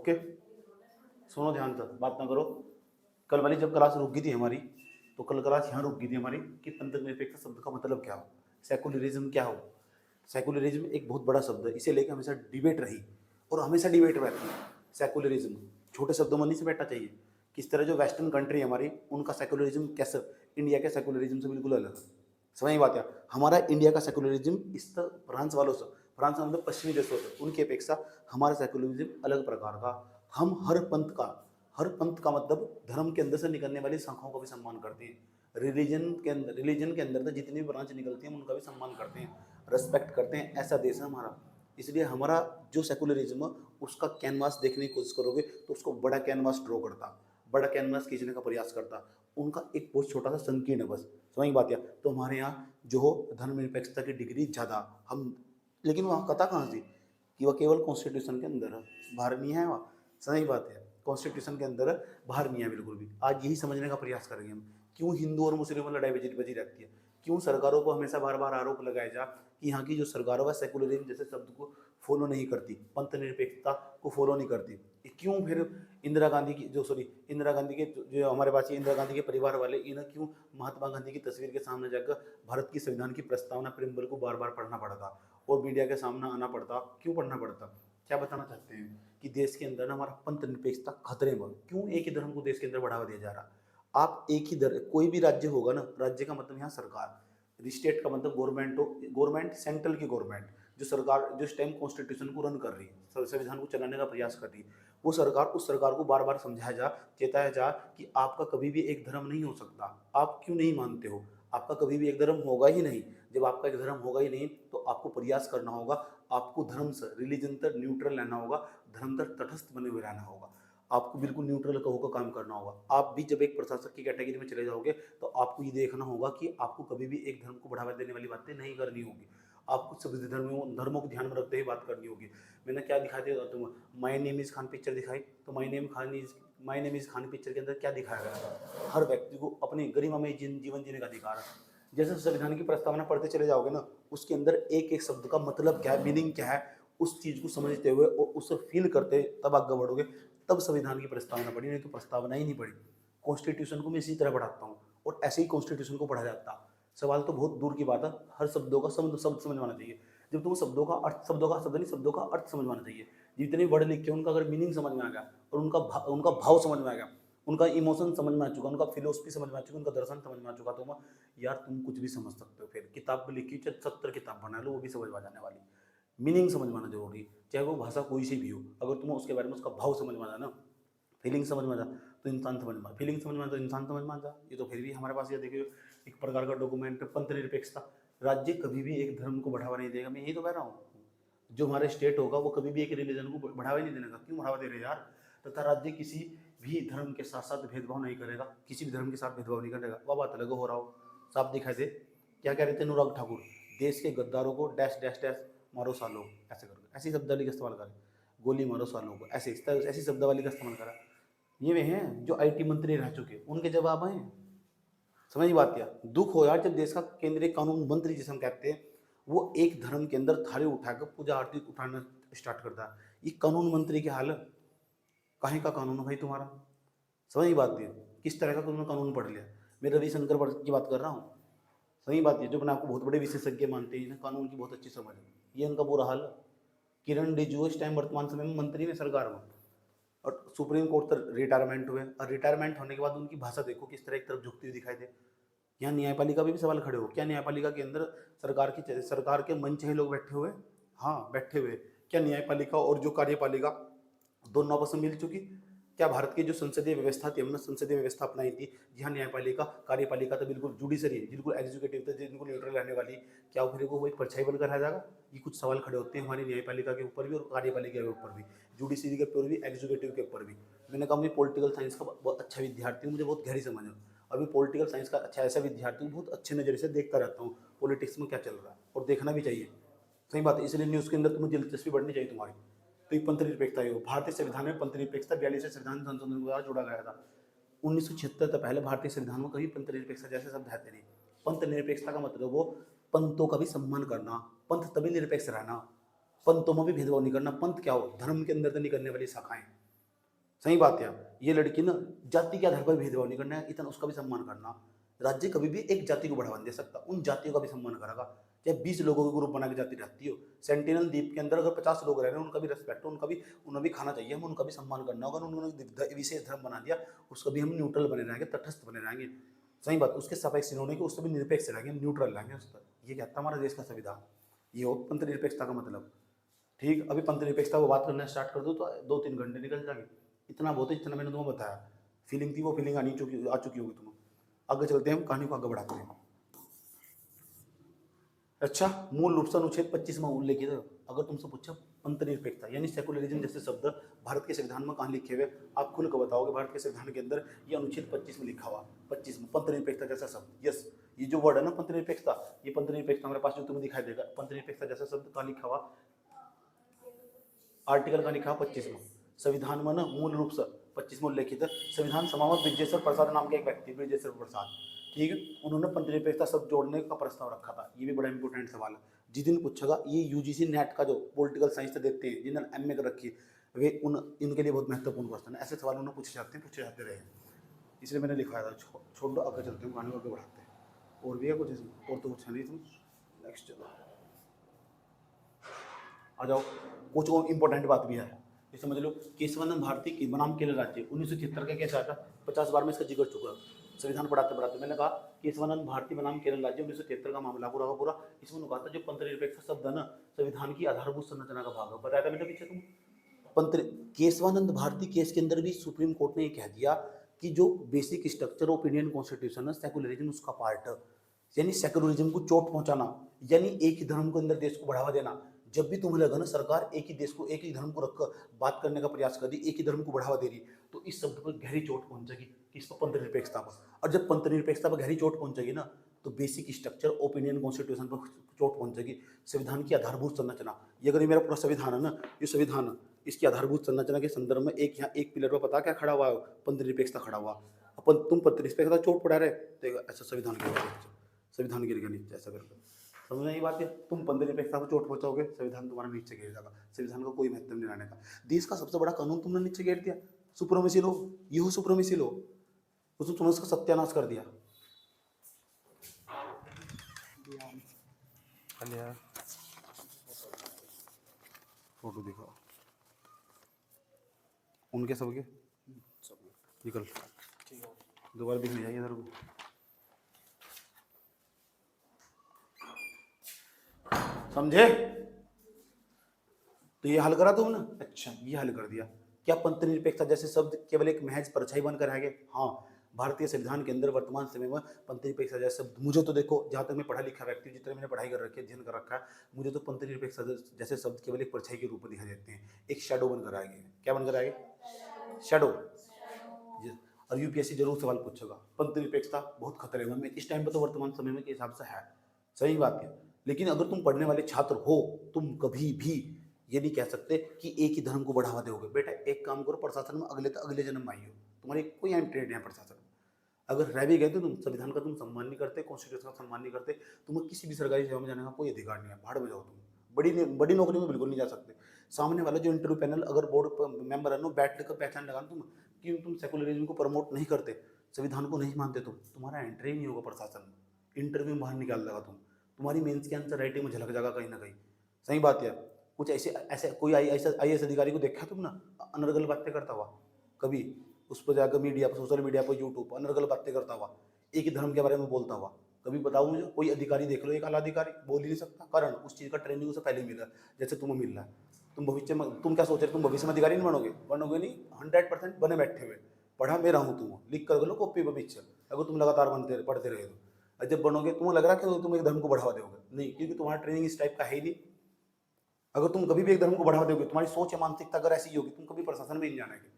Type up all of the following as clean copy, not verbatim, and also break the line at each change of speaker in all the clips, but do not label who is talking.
Okay, सुनो ध्यान से, बात ना करो। कल वाली जब क्लास रुक गई थी हमारी, तो कल क्लास यहाँ रुक गई थी हमारी कि पंथ निरपेक्ष शब्द का मतलब क्या हो, सेकुलरिज्म क्या हो। सेकुलरिज्म एक बहुत बड़ा शब्द है, इसे लेकर हमेशा डिबेट रही और हमेशा डिबेट रहती है। सेकुलरिज्म छोटे शब्दों में नहीं से बैठना चाहिए। किस तरह जो वेस्टर्न कंट्री है हमारी, उनका सेकुलरिज्म कैसे इंडिया के सेकुलरिज्म से बिल्कुल अलग है। समझ में बात है। हमारा इंडिया का सेकुलरिज्म इस फ्रांस वालों से, फ्रांस मतलब पश्चिमी देशों से, उनकी अपेक्षा हमारा सेकुलरिज्म अलग प्रकार का। हम हर पंथ का मतलब धर्म के अंदर से निकलने वाली शाखाओं का भी सम्मान करते हैं। रिलीजन के अंदर से जितनी भी ब्रांच निकलती हैं उनका भी सम्मान करते हैं, रेस्पेक्ट करते हैं। ऐसा देश है हमारा। इसलिए हमारा जो सेकुलरिज्म, उसका कैनवास देखने की कोशिश करोगे तो उसको बड़ा कैनवास ड्रॉ करता, बड़ा कैनवास खींचने का प्रयास करता। उनका एक बहुत छोटा सा संकीर्ण है बस। समझ बात है। तो हमारे यहाँ जो हो धर्मनिरपेक्षता की डिग्री ज़्यादा हम, लेकिन वहाँ कथा कहाँ से कि वह केवल कॉन्स्टिट्यूशन के अंदर है, बाहर नहीं है वहाँ। सही बात है, कॉन्स्टिट्यूशन के अंदर है, बाहर नहीं है बिल्कुल भी। आज यही समझने का प्रयास करेंगे हम, क्यों हिंदू और मुस्लिम में लड़ाई बजी रहती है, क्यों सरकारों को हमेशा बार बार आरोप लगाया जा कि यहाँ की जो सरकारों है सेकुलरिज्म जैसे शब्द को फॉलो नहीं करती, पंथ निरपेक्षता को फॉलो नहीं करती। क्यों फिर इंदिरा गांधी की इंदिरा गांधी के जो हमारे पास इंदिरा गांधी के परिवार वाले, इन्हें क्यों महात्मा गांधी की तस्वीर के सामने जाकर भारत की संविधान की प्रस्तावना प्रियम्बल को बार बार पढ़ना पड़ता और मीडिया के सामने आना पड़ता। क्यों पढ़ना पड़ता? क्या बताना चाहते हैं कि देश के अंदर ना हमारा पंथ निरपेक्षता खतरे में, क्यों एक ही धर्म को देश के अंदर बढ़ावा दिया जा रहा। आप एक ही धर्म, कोई भी राज्य होगा ना, राज्य का मतलब यहाँ सरकार, स्टेट का मतलब गवर्नमेंट हो, गवर्नमेंट सेंट्रल की गवर्नमेंट, जो सरकार जो इस टाइम कॉन्स्टिट्यूशन को रन कर रही है, संविधान को चलाने का प्रयास कर रही है, वो सरकार, उस सरकार को बार बार समझाया जा, चेताया जा कि आपका कभी भी एक धर्म नहीं हो सकता। आप क्यों नहीं मानते हो? आपका कभी भी एक धर्म होगा ही नहीं। जब आपका एक धर्म होगा ही नहीं तो आपको प्रयास करना होगा, आपको धर्म से, रिलीजन तक न्यूट्रल रहना होगा, धर्म तक तटस्थ बने हुए रहना होगा, आपको बिल्कुल न्यूट्रल होकर काम करना होगा। आप भी जब एक प्रशासक की कैटेगरी में चले जाओगे तो आपको ये देखना होगा कि आपको कभी भी एक धर्म को बढ़ावा देने वाली बातें नहीं करनी होगी। आपको सभी धर्मों को ध्यान में रखते हुए बात करनी होगी। मैंने क्या दिखा दिया तुम, my name is Khan picture दिखाई, तो my name is Khan picture के अंदर क्या दिखाया गया? हर व्यक्ति को अपनी गरिमा में जीवन जीने का अधिकार है। जैसे संविधान की प्रस्तावना पढ़ते चले जाओगे ना, उसके अंदर एक एक शब्द का मतलब क्या है, मीनिंग क्या है, उस चीज को समझते हुए और उसे फील करते तब आगे बढ़ोगे, तब संविधान की प्रस्तावना पढ़ी, नहीं तो प्रस्तावना ही नहीं पढ़ी। कॉन्स्टिट्यूशन को मैं इसी तरह पढ़ाता हूँ और ऐसे ही कॉन्स्टिट्यूशन को पढ़ा जाता। सवाल तो बहुत दूर की बात है, हर शब्दों का शब्द समझ में आना चाहिए। जब तुम शब्दों का अर्थ, शब्दों का अर्थ समझ में आना चाहिए। जितने वर्ड लिखे उनका अगर मीनिंग समझ में आ गया और उनका भाव समझ में आ गया, उनका इमोशन समझ में आ चुका, उनका फिलोसफी समझ में आ चुका, उनका दर्शन समझ में आ चुका, तो यार तुम कुछ भी समझ सकते हो। फिर किताब लिखी चाहे 70 किताब बना लो, वो भी समझ में आ जाने वाली। मीनिंग समझ में आना जरूरी है, चाहे वो भाषा कोई सी भी हो। अगर तुम्हें उसके बारे में उसका भाव समझ में आ जाना, फीलिंग समझ में आ जा, तो इंसान समझ में आ, फीलिंग समझ में आ, तो इंसान समझ में आ जा। ये तो फिर भी हमारे पास ये देखिए एक प्रकार का डॉक्यूमेंट, पंथ निरपेक्षता। राज्य कभी भी एक धर्म को बढ़ावा नहीं देगा, मैं यही तो कह रहा हूँ। जो हमारे स्टेट होगा वो कभी भी एक रिलीजन को बढ़ावा नहीं देने का। क्यों बढ़ावा दे रहे यार? तथा राज्य किसी भी धर्म के साथ साथ भेदभाव नहीं करेगा, किसी भी धर्म के साथ भेदभाव नहीं करेगा। वह बात अलग हो रहा हो, साफ दिखाई दे। क्या कह रहे थे अनुराग ठाकुर, देश के गद्दारों को डैश डैश डैश मारो सालों, ऐसे करके ऐसी शब्दावली का इस्तेमाल करें, गोली मारो सालों को, ऐसे ऐसी शब्दावली का इस्तेमाल करा। ये वे हैं जो आईटी मंत्री रह चुके, उनके जवाब आए। समझ बात क्या? दुख हो यार जब देश का केंद्रीय कानून मंत्री जिसे हम कहते हैं, वो एक धर्म के अंदर थाली उठाकर पूजा आरती उठाना स्टार्ट करता है। ये कानून मंत्री की हाल है। कहीं का कानून है भाई तुम्हारा? समझ बात है, किस तरह का तुमने कानून पढ़ लिया? मैं रविशंकर की बात कर रहा हूँ। सही बात है, जो अपने आपको बहुत बड़े विशेषज्ञ मानते हैं, कानून की बहुत अच्छी समझ है, ये उनका बुरा हाल है। किरण रिजिजू इस टाइम वर्तमान समय में मंत्री में सरकार में, और सुप्रीम कोर्ट तक रिटायरमेंट हुए, और रिटायरमेंट होने के बाद उनकी भाषा देखो किस तरह एक तरफ झुकती हुई दिखाई दे। यहाँ न्यायपालिका भी सवाल खड़े हो, क्या न्यायपालिका के अंदर सरकार के मनचाहे लोग बैठे हुए? हाँ बैठे हुए। क्या न्यायपालिका और जो कार्यपालिका दोनों आपस में मिल चुकी? क्या भारत की जो संसदीय व्यवस्था थी, हमने संसदीय व्यवस्था अपनाई थी, जहाँ न्यायपालिका कार्यपालिका तो बिल्कुल जुडिशरी है, बिल्कुल एग्जीक्यूटिव थे, बिल्कुल न्यूट्रल रहने वाली, क्या फिर वो एक परछाई बनकर रह जाएगा? ये कुछ सवाल खड़े होते हैं हमारी न्यायपालिका के ऊपर भी और कार्यपालिका के ऊपर भी, जुडिशरी के ऊपर भी, एग्जीक्यूटिव के ऊपर भी। मैंने कहा मैं पॉलिटिकल साइंस का बहुत अच्छा विद्यार्थी हूँ, मुझे बहुत गहरी समझ है। अभी पॉलिटिकल साइंस का अच्छा ऐसा विद्यार्थी हूँ, बहुत अच्छे नज़रिए से देखता रहता हूँ पॉलिटिक्स में क्या चल रहा है, और देखना भी चाहिए। सही बात है, इसलिए न्यूज़ के अंदर तुम्हें दिलचस्पी बढ़नी चाहिए तुम्हारी। तो ये पंथ निरपेक्षता है। भारतीय संविधान में पंथ निरपेक्षता 42वें संविधान संशोधन द्वारा जोड़ा गया था 1976 तक। पहले भारतीय संविधान में कभी पंथ निरपेक्षता जैसे शब्द आते नहीं। पंथ निरपेक्षता का मतलब वो पंथों का भी सम्मान करना, पंथ तभी निरपेक्ष रहना, पंथों में भी भेदभाव नहीं करना। पंथ क्या हो? धर्म के अंदर से निकलने वाली शाखाएं, सही बात है। ये लड़की ना जाति के आधार पर भेदभाव नहीं करना है, इतना उसका भी सम्मान करना। राज्य कभी भी एक जाति को बढ़ावा नहीं दे सकता, उन जातियों का भी सम्मान करेगा। चाहे 20 लोगों के ग्रुप बना के जाति रहती हो, सेंटिनल द्वीप के अंदर अगर 50 लोग रह रहे हैं, उनका भी रेस्पेक्ट हो, उन्हें भी खाना चाहिए, हम उनका भी सम्मान करना होगा। उन्होंने विशेष धर्म बना दिया, उसका भी हम न्यूट्रल बने रहेंगे, तटस्थ बने रहेंगे। सही बात, उसके सापेक्ष होने के उससे भी निरपेक्ष रहेंगे, न्यूट्रल रहेंगे उस पर। ये कहता हमारा देश का संविधान, ये हो पंथ निरपेक्षता का मतलब। ठीक, अभी पंथ निरपेक्षता को बात करना स्टार्ट कर दो तो 2-3 घंटे निकल जाएंगे। इतना बहुत है जितना मैंने तुम्हें बताया। फीलिंग थी, वो फीलिंग आ चुकी होगी तुम्हें। आगे चलते हैं, हम कहानी को आगे बढ़ाते हैं। अच्छा, मूल रूप से अनुच्छेद 25 में उल्लेखित है। अगर तुमसे पूछा पंथ निरपेक्षता यानी सेकुलरिज्म जैसे शब्द भारत के संविधान में कहाँ लिखे हुए, आप खुल कर बताओगे भारत के संविधान के अंदर ये अनुच्छेद 25 में लिखा हुआ। 25 में पंथ निरपेक्षता जैसा शब्द, यस, ये जो वर्ड है ना पंथ निरपेक्षता, ये पंथ निरपेक्षता हमारे पास जो तुम्हें दिखाई देगा, पंथ निरपेक्षता जैसा शब्द कहाँ लिखा हुआ, आर्टिकल का लिखा 25 में। संविधान में ना मूल रूप से 25 में उल्लेखित है। संविधान समावत ब्रिजेश्वर प्रसाद नाम के एक व्यक्ति, ब्रिजेश्वर प्रसाद, ठीक है, उन्होंने पंथ निरपेक्षता शब्द जोड़ने का प्रस्ताव रखा था। ये भी बड़ा इंपॉर्टेंट सवाल है, जिस दिन पूछेगा। ये यूजीसी नेट का जो पॉलिटिकल साइंस देखते हैं, जिन्होंने एमए कर रखी है, वे इनके लिए बहुत महत्वपूर्ण क्वेश्चन है। ऐसे सवाल उन्हें पूछे जाते रहे, इसलिए मैंने लिखवाया था। छोड़ दो, आगे चलते हैं, कहानी आगे बढ़ाते हैं। और भी है कुछ इसमें, और तो कुछ है नहीं। तुम नेक्स्ट चलो, आ जाओ। कुछ और इंपॉर्टेंट बात भी है, ये समझ लो। केशवानंद भारती की बनाम केरल राज्य 1973 का कैसा था, 50 बार में इसका जिक्र चुका। संविधान पढ़ाते पढ़ाते मैंने कहा केशवानंद भारती बनाम केरल राज्य 1973 का मामला पूरा का पूरा। इसमें उन्होंने कहा था जो पंथ निरपेक्ष शब्द है ना, संविधान की आधारभूत संरचना का भाग है। बताया था मैंने पीछे तुम। पंथ केशवानंद भारती केस के अंदर भी सुप्रीम कोर्ट ने ये कह दिया कि जो basic structure of Indian constitution है, सेकुलरिज्म उसका पार्ट है। यानी सेकुलरिज्म को चोट पहुंचाना, यानी एक ही धर्म को अंदर देश को बढ़ावा देना। जब भी तुम्हें लगा ना सरकार एक ही देश को, एक ही धर्म को रखकर बात करने का प्रयास कर रही, एक ही धर्म को बढ़ावा दे रही, तो इस शब्द पर गहरी चोट पहुंचेगी, किस पर, पंथ निरपेक्षता पर। और जब पंथ निरपेक्षता पर गहरी चोट पहुंचेगी ना, तो basic structure of Indian constitution पर चोट पहुंचेगी। संविधान की आधारभूत संरचना, ये अगर ये मेरा पूरा संविधान है ना, ये संविधान इसकी आधारभूत संरचना के संदर्भ में एक यहाँ एक पिलर पर पता क्या खड़ा हुआ है, पंथ निरपेक्षता खड़ा हुआ। अपन तुम पंथ निरपेक्षता चोट पड़ा रहे तो ऐसा संविधान गिर गया, संविधान गिर गया नीचे, ऐसा करके समझ नहीं बात है। तुम पंथ निरपेक्षता को चोट पहुंचाओगे, संविधान तुम्हारा नीचे गिर जाएगा। संविधान का कोई महत्व नहीं रहने का। देश का सबसे बड़ा कानून तुमने नीचे गिर दिया, सुप्रीमेसी लॉ, ये हो सुप्रीमेसी लॉ, उसने तुमने उसका सत्यानाश कर दिया। फोटो दिखाओ उनके सबके, निकल दोबारा दिख नहीं जाएगी इधर को। समझे? तो ये हल करा तुमने, अच्छा ये हल कर दिया। क्या पंथ निरपेक्षता जैसे शब्द केवल एक महज परछाई बनकर रह गए? हाँ, भारतीय संविधान के अंदर वर्तमान समय में पंथ निरपेक्षता जैसे शब्द, मुझे तो देखो जहाँ तक मैं पढ़ा लिखा व्यक्ति, जितना मैंने पढ़ाई कर रखी है, अध्ययन कर रखा है, मुझे तो पंथ निरपेक्षता जैसे शब्द केवल एक परछाई के रूप में दिखाई देते हैं, एक शैडो बनकर आएंगे। क्या बनकर आएंगे? शैडो। और यूपीएससी जरूर सवाल पूछेगा, पंथ निरपेक्षता बहुत खतरे में, इस टाइम पर तो वर्तमान समय में के हिसाब से है, सही बात है। लेकिन अगर तुम पढ़ने वाले छात्र हो, तुम कभी भी ये नहीं कह सकते कि एक ही धर्म को बढ़ावा दोगे। बेटा एक काम करो, प्रशासन में अगले जन्म में आइयो, तुम्हारी कोई एंट्री नहीं है प्रशासन में। अगर रह भी गए तो तुम संविधान का तुम सम्मान नहीं करते, कॉन्स्टिट्यूशन का सम्मान नहीं करते, तुम्हें किसी भी सरकारी सेवा में जाने का कोई अधिकार नहीं है, भाड़ में जाओ तुम। बड़ी नौकरी में बिल्कुल नहीं जा सकते। सामने वाला जो इंटरव्यू पैनल अगर बोर्ड मेंबर है ना, बैठ कर पहचान लगाना तुम कि तुम सेकुलरिज्म को प्रमोट नहीं करते, संविधान को नहीं मानते, तुम्हारा एंट्री नहीं होगा प्रशासन में, इंटरव्यू में बाहर निकाल देगा तुम्हारी मेंस के आंसर राइटिंग में झलक जाएगा कहीं ना कहीं। सही बात है। कुछ ऐसे कोई IAS अधिकारी को देखा तुम ना अनर्गल बातें करता हुआ, कभी उस पर जाकर मीडिया पर, सोशल मीडिया पर, यूट्यूब पर अनर्गल बातें करता हुआ, एक ही धर्म के बारे में बोलता हुआ, कभी बताओ मुझे कोई अधिकारी देख लो, एक आला अधिकारी बोल ही नहीं सकता, कारण उस चीज़ का ट्रेनिंग उसे पहले मिला जैसे तुम्हें मिल रहा है। तुम भविष्य में, तुम क्या सोच रहे, तुम भविष्य में अधिकारी नहीं बनोगे नहीं, 100% बने बैठे हुए, पढ़ा मैं रहा हूँ, तुम लिख कर लो कॉपी पर पीछे, अगर तुम लगातार पढ़ते रहे तो। जब बनोगे तुम्हें लग रहा है कि तुम एक धर्म को बढ़ावा दोगे, नहीं, क्योंकि तुम्हारा ट्रेनिंग इस टाइप का है ही नहीं। अगर तुम कभी भी एक धर्म को बढ़ावा दोगे, तुम्हारी सोच या मानसिकता अगर ऐसी होगी, तुम कभी प्रशासन में नहीं जाने की,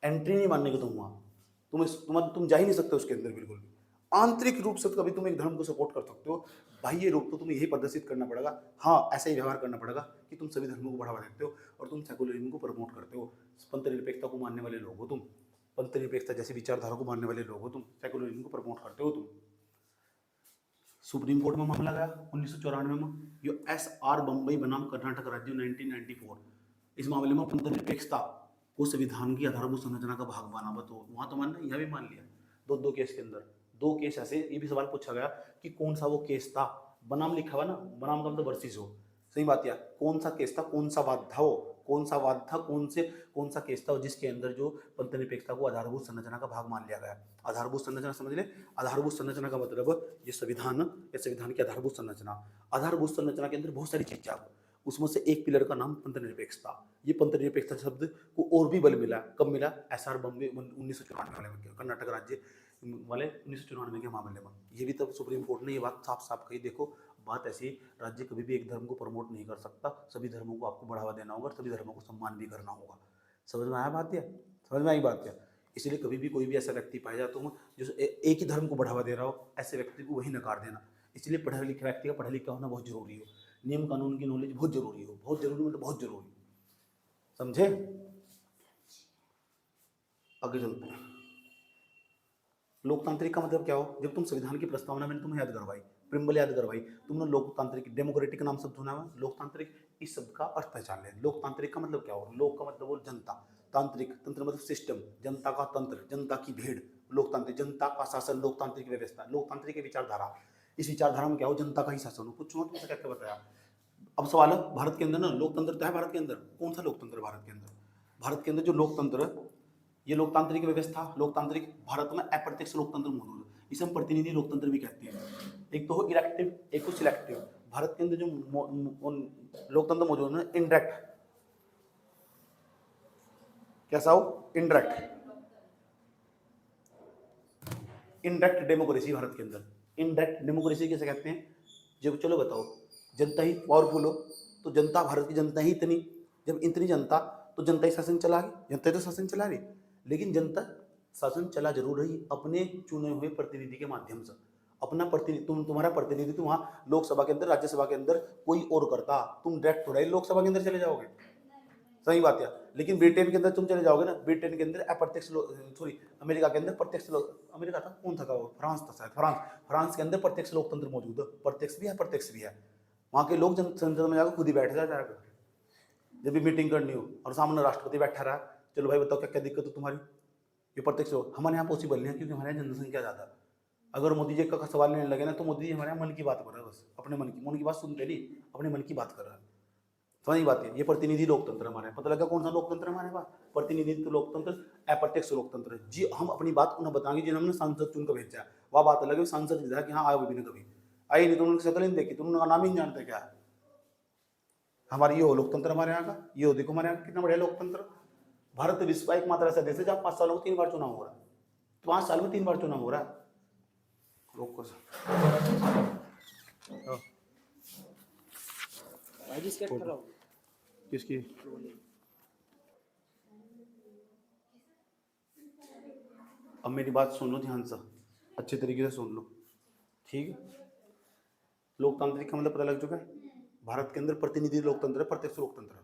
एंट्री नहीं मानने की तुम वहाँ, तुम जा ही नहीं सकते उसके अंदर बिल्कुल भी। आंतरिक रूप से कभी तुम एक धर्म को सपोर्ट कर सकते हो, बाह्य रूप तो तुम्हें यही प्रदर्शित करना पड़ेगा, हाँ ऐसा ही व्यवहार करना पड़ेगा कि तुम सभी धर्मों को बढ़ावा देते हो और तुम सेकुलरिज्म को प्रमोट करते हो, पंथ निरपेक्षता को मानने वाले लोग हो तुम, पंथ निरपेक्षता जैसी विचारधारा को मानने वाले लोग हो तुम, सेकुलरिज्म को प्रमोट करते हो तुम। सुप्रीम कोर्ट में मामला गया 1994 में, जो SR बम्बई बनाम कर्नाटक राज्य 1994, इस मामले में पंथ निरपेक्षता को संविधान की आधारभूत संरचना का भाग माना। तो वहां तो मानना, यहाँ भी मान लिया। दो दो केस के अंदर दो केस ऐसे, ये भी सवाल पूछा गया कि कौन सा वो केस था, बनाम लिखा हुआ ना, बनाम का मतलब वर्सेस हो, सही बात है। कौन सा केस था, कौन सा वाद था, वो कौन सा वाद था, कौन सा केस था जिसके अंदर जो पंथ निरपेक्षता को आधारभूत संरचना का भाग मान लिया गया। आधारभूत संरचना समझ ले, आधारभूत संरचना का मतलब ये संविधान या संविधान की आधारभूत संरचना। आधारभूत संरचना के अंदर बहुत सारी चीजें, उसमें से एक पिलर का नाम पंथ निरपेक्षता। ये पंथ निरपेक्षता शब्द को और भी बल मिला, कब मिला, एसआर बॉम्बे 1994 में, कर्नाटक राज्य वाले 1994 के मामले में। ये भी तब सुप्रीम कोर्ट ने ये बात साफ साफ कही, देखो बात ऐसी, राज्य कभी भी एक धर्म को प्रमोट नहीं कर सकता, सभी धर्मों को आपको बढ़ावा देना होगा, सभी धर्मों को सम्मान भी करना होगा। समझ में आया बात? या समझ में आई बात? क्या इसलिए कभी भी कोई भी ऐसा व्यक्ति पाया जाता हो जो एक ही धर्म को बढ़ावा दे रहा हो, ऐसे व्यक्ति को वही नकार देना। इसलिए पढ़े लिखे व्यक्ति का पढ़ा लिखा होना बहुत जरूरी हो, नियम कानून की नॉलेज बहुत जरूरी हो, बहुत जरूरी मतलब बहुत जरूरी, समझे? आगे चलते हैं। लोकतांत्रिक का मतलब क्या हो? जब तुम संविधान की प्रस्तावना मैंने तुम्हें याद करवाई, प्रिम्बल याद करवाई, तुमने लोकतांत्रिक, डेमोक्रेटिक नाम शब्द सुना है, लोकतांत्रिक, इस शब्द का अर्थ पहचान ले। लोकतांत्रिक का मतलब क्या हो? लोक का मतलब वो जनता, तांत्रिक, तंत्र मतलब सिस्टम, जनता का तंत्र, जनता की भीड़, लोकतांत्रिक, जनता का शासन, लोकतांत्रिक व्यवस्था, लोकतांत्रिक विचारधारा। इस विचारधारा में क्या हो? जनता का ही शासन हो। कुछ तुमसे क्या क्या बताया। अब सवाल है, भारत के अंदर ना लोकतंत्र तो है, भारत के अंदर कौन सा लोकतंत्र है? भारत के अंदर, भारत के अंदर जो लोकतंत्र है, ये लोकतांत्रिक व्यवस्था, लोकतांत्रिक, भारत में अप्रत्यक्ष लोकतंत्र मौजूद है, इसे हम प्रतिनिधि लोकतंत्र भी कहते हैं। एक तो हो इलेक्टिव, एक हो सिलेक्टिव। भारत के अंदर जो लोकतंत्र मौजूद है, इनडायरेक्ट, कैसा हो? इनडायरेक्ट, इनडायरेक्ट डेमोक्रेसी भारत के अंदर। इनडायरेक्ट डेमोक्रेसी कैसे कहते हैं? जब चलो बताओ, जनता ही पावरफुल हो, तो जनता, भारत की जनता ही इतनी, जब इतनी जनता, तो जनता ही शासन चला रही, जनता ही तो शासन चला रही। लेकिन जनता शासन चला जरूर रही अपने चुने हुए प्रतिनिधि के माध्यम से। अपना प्रतिनिधि, तुम्हारा प्रतिनिधि तो वहाँ लोकसभा के अंदर, राज्यसभा के अंदर कोई और करता, तुम डायरेक्ट थोड़ा ही लोकसभा के अंदर चले जाओगे, सही बात है। लेकिन ब्रिटेन के अंदर तुम चले जाओगे ना, ब्रिटेन के अंदर अप्रत्यक्ष, सॉरी अमेरिका के अंदर प्रत्यक्ष, अमेरिका था, कौन था वो, फ्रांस था शायद, फ्रांस के अंदर प्रत्यक्ष लोकतंत्र मौजूद है, प्रत्यक्ष भी है अप्रत्यक्ष भी है। वहाँ के लोग संसद में जाकर खुद ही बैठ जाएगा, जब भी मीटिंग करनी हो, और सामने राष्ट्रपति बैठा रहा, चलो भाई बताओ क्या क्या दिक्कत है तुम्हारी, ये प्रत्यक्ष लोग। हमारे यहाँ पॉसिबल नहीं है, क्योंकि हमारे यहाँ जनसंख्या ज़्यादा है। अगर मोदी जी का सवाल लेने लगे ना, तो मोदी जी हमारे यहाँ मन की बात कर रहा है, बस अपने मन की बात सुनते नहीं, अपने मन की बात कर रहा है। समझ बात है, ये प्रतिनिधि लोकतंत्र हमारे, पता लगा कौन सा लोकतंत्र हमारे पास? प्रतिनिधित्व लोकतंत्र, अप्रत्यक्ष लोकतंत्र। जी हम अपनी बात उन्हें बताएंगे जिन्होंने हमने सांसद चुन कर भेजा है, वह बात अलग है, सांसद विधायक यहाँ आए भी नहीं, कभी आई नहीं, तो उन्होंने शक्ल नहीं देखी, तो उनका नाम ही नहीं जानते क्या है। हमारी ये हो लोकतंत्र हमारे यहाँ का, ये हो देखो हमारे यहाँ कितना बढ़िया लोकतंत्र। भारत विश्व का एकमात्र ऐसा देश है जहाँ 5 सालों में 3 बार चुनाव हो रहा है, 5 साल में 3 बार चुनाव हो रहा है। किसकी? अब मेरी बात सुन लो ध्यान से, अच्छे तरीके से सुन लो, ठीक है? लोकतांत्रिक का मतलब पता लग चुका है। भारत के अंदर प्रतिनिधि लोकतंत्र है, प्रत्यक्ष लोकतंत्र,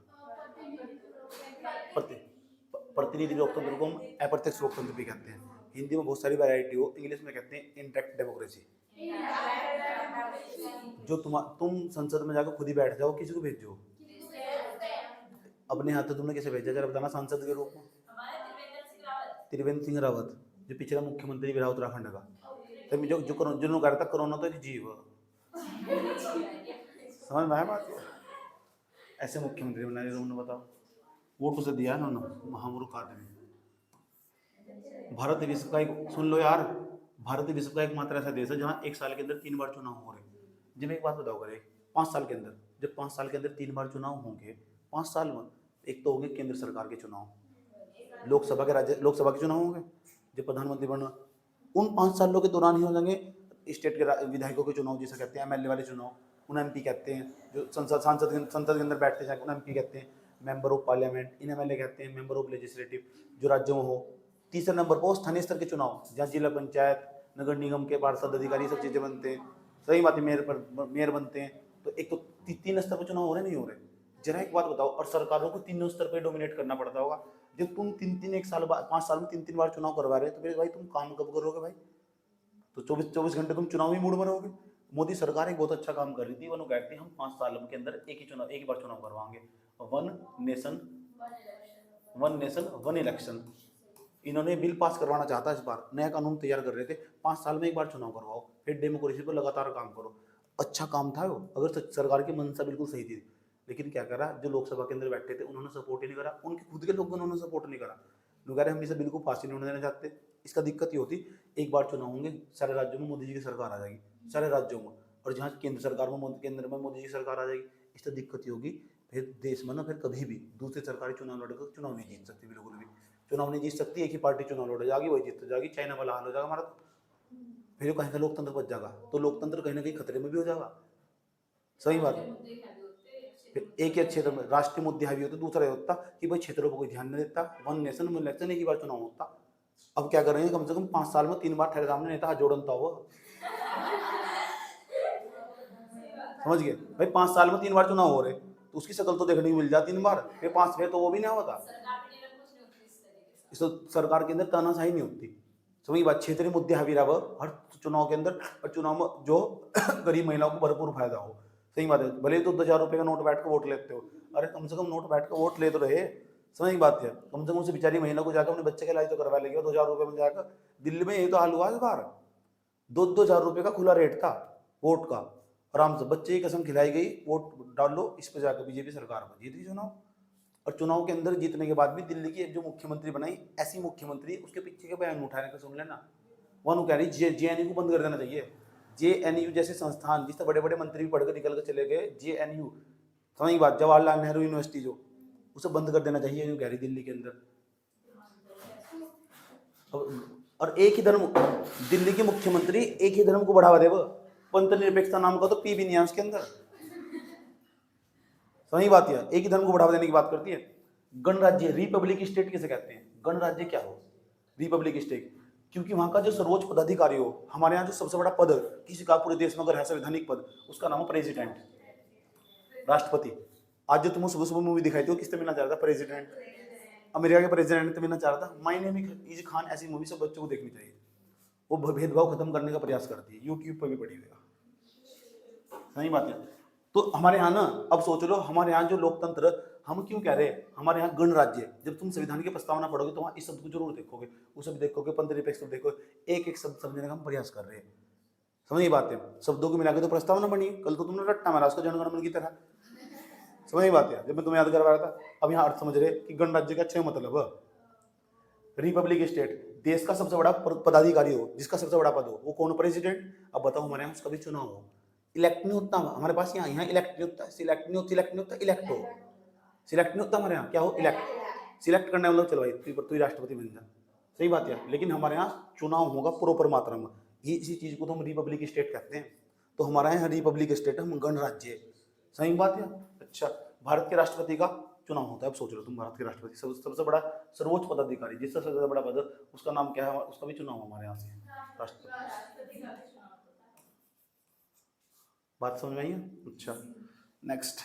प्रतिनिधि लोकतंत्र को हम अप्रत्यक्ष लोकतंत्र भी कहते हैं। हिंदी में बहुत सारी वैरायटी हो, इंग्लिश में कहते हैं इनडायरेक्ट डेमोक्रेसी। जो तुम संसद में जाकर खुद ही बैठ जाओ, किसी को भेजो, अपने हाथ से तुमने कैसे भेजा, जरा बताना। सांसद के रूप में त्रिवेंद्र सिंह रावत, जो पिछला मुख्यमंत्री भी रहा उत्तराखंड का, तब जो जिन्होंने कहा था कोरोना तो जीव, समझ में आया बात? ऐसे मुख्यमंत्री बनाए उन्होंने, बताओ, वोट उसे दिया ना उन्होंने, महामूर्ख आदमी। भारत विश्व का एक, सुन लो यार, भारत विश्व का एकमात्र ऐसा देश है जहाँ 1 साल के अंदर 3 बार चुनाव हो रहे हैं। जब एक बात बताओ करे, 5 साल के अंदर, जब 5 साल के अंदर 3 बार चुनाव होंगे, 5 साल में, एक तो होंगे केंद्र सरकार के चुनाव, लोकसभा के, राज्य लोकसभा के चुनाव होंगे, जब प्रधानमंत्री बनना, उन 5 सालों के दौरान ही हो जाएंगे स्टेट के विधायकों के चुनाव, जिसे कहते हैं एमएलए वाले चुनाव, उन्हें एमपी कहते हैं। जो संसद के अंदर बैठते हैं उन्हें एमपी कहते हैं, member of parliament, in MLA कहते हैं मेंबर ऑफ लेजिस्लेटिव, जो राज्यों में हो। तीसरे नंबर पर स्थानीय स्तर के चुनाव, जहाँ जिला पंचायत, नगर निगम के पार्षद अधिकारी, सब चीज़ें बनते हैं, सही बात है, मेयर बनते हैं। तो एक तो 3 स्तर पर चुनाव हो रहे नहीं हो रहे। जरा एक बात बताओ, और सरकारों को 3 स्तर पर डोमिनेट करना पड़ता होगा। जब तुम 3 1 साल बाद, 5 साल में 3 बार चुनाव करवा रहे हो, तो फिर भाई तुम काम कब करोगे भाई? तो 24 घंटे तुम चुनावी मूड में रहोगे। मोदी सरकार एक बहुत अच्छा काम कर रही थी, वो कहती है हम 5 साल के अंदर एक ही बार चुनाव करवाएंगे, one nation one nation one election. इन्होंने बिल पास करवाना चाहता इस बार, नया कानून तैयार कर रहे थे, 5 साल में एक बार चुनाव करवाओ, फिर डेमोक्रेसी पर लगातार काम करो। अच्छा काम था वो, अगर सरकार की मंशा बिल्कुल सही थी। लेकिन क्या करा, जो लोकसभा के अंदर बैठे थे उन्होंने सपोर्ट ही नहीं करा, उनके खुद के लोगों ने उन्होंने सपोर्ट नहीं करा। लोग कह रहे हम इसे बिल को पास ही नहीं होने देना चाहते। इसका दिक्कत ये होती, एक बार चुनाव होंगे, सारे राज्यों में मोदी जी की सरकार आ जाएगी, सारे राज्यों में, और जहाँ केंद्र सरकार में केंद्र में मोदी जी की सरकार आ जाएगी, इससे दिक्कत ये होगी, फिर देश में ना फिर कभी भी दूसरी सरकारी चुनाव लड़कर चुनाव नहीं जीत सकती, बिल्कुल भी चुनाव नहीं जीत सकती। एक ही पार्टी चुनाव लड़ जाएगी, वही जीत जाएगी, चाइना वाला हाल हो जाएगा हमारा। फिर कहीं का लोकतंत्र बच जाएगा, तो लोकतंत्र कहीं ना कहीं खतरे में भी हो जाएगा। सही बात है। फिर एक ही क्षेत्र में राष्ट्रीय मुद्दे हावी होते, दूसरा ये होता कि भाई क्षेत्रों पर कोई ध्यान नहीं देता, वन नेशन वन इलेक्शन, एक ही बार चुनाव होता। अब क्या कर रहे हैं, कम से कम 5 साल में 3 बार ठहरे सामने नेता जोड़नता हुआ, समझ गए भाई, 5 साल में 3 बार चुनाव हो रहे, तो उसकी शक्ल तो देखने को मिल जाती 3 बार, फिर 5 फिर तो वो भी नहीं होता। इस तो सरकार के अंदर तानाशाही नहीं होती, समझ बात। क्षेत्रीय मुद्दे हावी रहा हर चुनाव के अंदर, और चुनाव में जो गरीब महिलाओं को भरपूर फायदा हो। सही बात है, भले ही तो 2,000 रुपये का नोट बैठ कर वोट लेते हो, अरे कम से कम नोट बैठ कर वोट ले तो रहे, समझ बात है। कम से कम उसे बेचारी महिला को जाकर अपने बच्चे का इलाज तो करवा लेगी 2,000 रुपये में जाकर। दिल्ली में यही तो हाल हुआ इस बार, 2,000 रुपये का खुला रेट था वोट का, आराम से बच्चे की कसम खिलाई गई, वोट डाल लो इस पर जाकर, बीजेपी सरकार में जीत गई चुनाव। और चुनाव के अंदर जीतने के बाद भी दिल्ली की जो मुख्यमंत्री बनाई, ऐसी मुख्यमंत्री, उसके पीछे के बयान उठाने का सुन लेना। वो कह रही जेएनयू को बंद कर देना चाहिए। जेएनयू जैसे संस्थान जिससे बड़े बड़े मंत्री भी पढ़कर निकल कर चले गए, जेएनयू, समझ बात, जवाहरलाल नेहरू यूनिवर्सिटी जो, उसे बंद कर देना चाहिए, यूँ कह रही दिल्ली के अंदर। और एक ही धर्म, दिल्ली के मुख्यमंत्री एक ही धर्म को बढ़ावा दे, वो पंथ निरपेक्षता नाम का तो पी भी नहीं है उसके अंदर, सही बात है, एक ही धर्म को बढ़ावा देने की बात करती है। गणराज्य, रिपब्लिक स्टेट किसे कहते हैं, गणराज्य क्या हो, रिपब्लिक स्टेट, क्योंकि वहां का जो सर्वोच्च पदाधिकारी हो, हमारे यहाँ जो सबसे बड़ा पद किसी का पूरे देश में अगर है संवैधानिक पद, उसका नाम है प्रेसिडेंट, राष्ट्रपति। आज जो तुम सुबह सुबह मूवी दिखाई थी, किससे मिलना चाह रहा था, प्रेसिडेंट, अमेरिका के प्रेसिडेंट से मिलना चाह रहा था। माय नेम इज खान, ऐसी मूवी सब बच्चों को देखनी चाहिए, वो भेदभाव खत्म करने का प्रयास करती है, यूट्यूब पर भी पड़ी हुई है, सही बात है। तो हमारे यहाँ ना, अब सोच लो, हमारे यहाँ जो लोकतंत्र, हम क्यों कह रहे हैं हमारे यहाँ गणराज्य, जब तुम संविधान की प्रस्तावना पढ़ोगे तो वहाँ इस शब्द को जरूर देखोगे, उसे भी देखोगे, पंथ निरपेक्ष देखो, एक एक शब्द समझने का हम प्रयास कर रहे हैं, समझ बात है। शब्दों को मिला के तो प्रस्तावना बनी, कल तो तुमने रट्टा मारा उसका जनगण मन की तरह, समझ बात है। जब मैं तुम्हें याद करवा रहा था, अब यहाँ अर्थ समझ रहे कि गणराज्य का 6 मतलब, रिपब्लिक स्टेट, देश का सबसे बड़ा पदाधिकारी हो, जिसका सबसे बड़ा पद हो, वो कौन, प्रेसिडेंट। अब बताओ हमारे यहाँ उसका भी चुनाव हो, इलेक्ट नहीं होता हमारे पास, यहाँ इलेक्ट नहीं होता, सिलेक्ट नहीं होता, इलेक्ट नहीं होता, इलेक्ट हो, सिलेक्ट नहीं होता हमारे यहाँ, क्या हो, इलेक्ट। सिलेक्ट करने मतलब चलो भाई तू ही राष्ट्रपति बन जा, सही बात है। लेकिन हमारे यहाँ चुनाव होगा प्रॉपर मात्रा में, ये इसी चीज को तो हम रिपब्लिक स्टेट कहते हैं। तो हमारा यहाँ रिपब्लिक स्टेट है, हम गणराज्य, सही बात है। अच्छा, भारत के राष्ट्रपति का चुनाव होता है, अब सोच लो तुम, भारत के राष्ट्रपति सबसे बड़ा सर्वोच्च पदाधिकारी, जिसका सबसे बड़ा पद, उसका नाम क्या है, उसका भी चुनाव हमारे यहाँ से, राष्ट्रपति। बात समझ में आई है। अच्छा, नेक्स्ट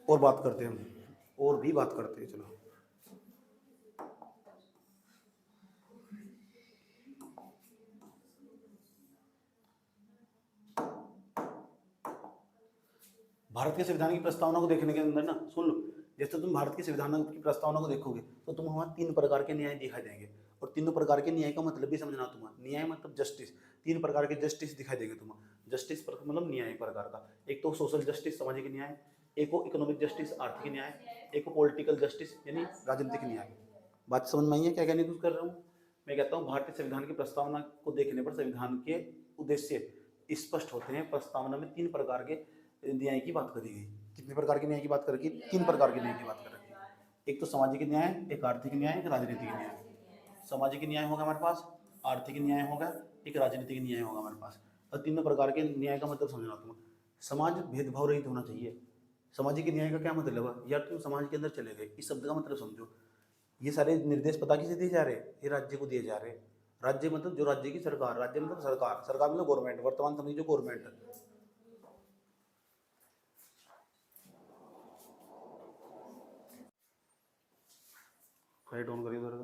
और बात करते हैं, और भी बात करते हैं, चलो। भारत के संविधान की प्रस्तावना को देखने के अंदर ना, सुन लो, जैसे तुम भारत के संविधान की प्रस्तावना को देखोगे तो तुम वहाँ 3 प्रकार के न्याय दिखाई देंगे, और 3 प्रकार के न्याय का मतलब भी समझना तुम्हें। न्याय मतलब जस्टिस, 3 प्रकार के जस्टिस दिखाई देंगे तुम्हें। जस्टिस मतलब न्याय प्रकार का, एक तो सोशल जस्टिस, सामाजिक न्याय, एक को इकोनॉमिक जस्टिस, आर्थिक न्याय, एक को पॉलिटिकल जस्टिस यानी राजनीतिक न्याय। बात समझ में आई है क्या कहने की कर रहा हूँ। मैं कहता हूँ भारतीय संविधान की प्रस्तावना को देखने पर संविधान के उद्देश्य स्पष्ट होते हैं। प्रस्तावना में 3 प्रकार के न्याय की बात करी गई। कितने प्रकार के न्याय की बात करी? 3 प्रकार के न्याय की बात कर रखी है। एक तो सामाजिक न्याय, एक आर्थिक न्याय, एक राजनीतिक न्याय। सामाजिक न्याय होगा हमारे पास, आर्थिक न्याय होगा, एक राजनीतिक न्याय होगा हमारे पास। और 3 प्रकार के न्याय का मतलब समझना तुम। समाज भेदभाव रहित होना चाहिए। सामाजिक न्याय का क्या मतलब है? यार तुम समाज के अंदर चले गए, इस शब्द का मतलब समझो। ये सारे निर्देश पता किसे दिए जा रहे हैं? ये राज्य को दिए जा रहे हैं। राज्य मतलब जो राज्य की सरकार, राज्य मतलब सरकार, सरकार मतलब गवर्नमेंट, वर्तमान समय जो गवर्नमेंट है। लाइट ऑन करिए उधर का।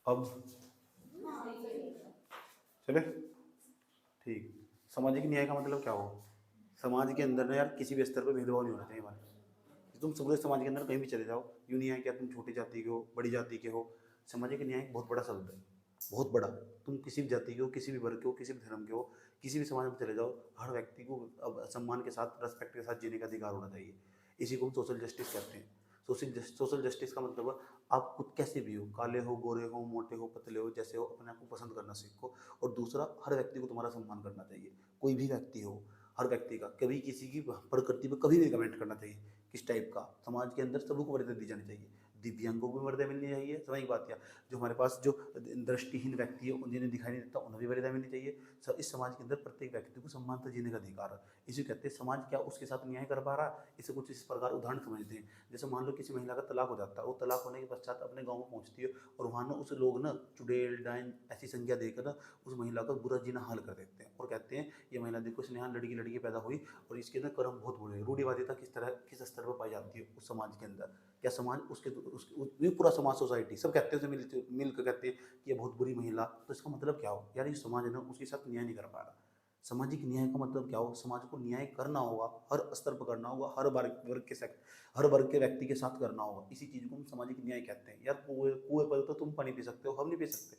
अब चले ठीक। सामाजिक न्याय का मतलब क्या हो? समाज के अंदर ना यार किसी भी स्तर पर भेदभाव नहीं होना चाहिए हमारे। तुम पूरे समाज के अंदर कहीं भी चले जाओ, यूँ नहीं है क्या तुम छोटी जाति के हो, बड़ी जाति के हो। सामाजिक न्याय एक बहुत बड़ा शब्द है, बहुत बड़ा। तुम किसी भी जाति के हो, किसी भी वर्ग के हो, किसी भी धर्म के हो, किसी भी समाज में चले जाओ, हर व्यक्ति को अब सम्मान के साथ, रेस्पेक्ट के साथ जीने का अधिकार होना चाहिए। इसी को हम सोशल जस्टिस कहते हैं। सोशल जस्टिस का मतलब आप खुद कैसे भी हो, काले हो, गोरे हो, मोटे हो, पतले हो, जैसे हो, अपने आप को पसंद करना सीखो। और दूसरा, हर व्यक्ति को तुम्हारा सम्मान करना चाहिए, कोई भी व्यक्ति हो, हर व्यक्ति का। कभी किसी की प्रकृति पर कभी भी कमेंट करना चाहिए किस टाइप का। समाज के अंदर सबको मर्यादा दी जानी चाहिए, दिव्यांगों को भी मर्यादा मिलनी चाहिए। समझ की बात क्या? जो हमारे पास जो दृष्टिहीन व्यक्ति है, जिन्हें दिखाई नहीं देता, उन्हें भी मर्यादा मिलनी चाहिए। इस समाज के अंदर प्रत्येक व्यक्ति को सम्मान से जीने का अधिकार है। इसे कहते हैं समाज क्या उसके साथ न्याय कर पा रहा है। इसे कुछ इस प्रकार उदाहरण समझते हैं। जैसे मान लो किसी महिला का तलाक हो जाता है, वो तलाक होने के पश्चात अपने गाँव में पहुँचती है, और वहाँ ना उस लोग ना चुड़ैल, डायन ऐसी संज्ञा देकर ना उस महिला का बुरा जीना हाल कर देते हैं, और कहते हैं ये महिला देखो, इसने यहाँ लड़की लड़की पैदा हुई और इसके अंदर कर्म बहुत बुरे। रूढ़िवादिता किस स्तर पर पाई जाती है उस समाज के अंदर। क्या समाज उसके पूरा समाज, सोसाइटी सब कहते हैं, उसे मिलकर कहते हैं कि ये बहुत बुरी महिला। तो इसका मतलब क्या हो यार, ये समाज है ना उसके साथ न्याय नहीं कर पा रहा। सामाजिक न्याय का मतलब क्या हो? समाज को न्याय करना होगा, हर स्तर पर करना होगा, हर वर्ग के व्यक्ति के साथ करना होगा। इसी चीज़ को हम सामाजिक न्याय कहते हैं। यार कुएं पर तो तुम पानी पी सकते हो, हम नहीं पी सकते।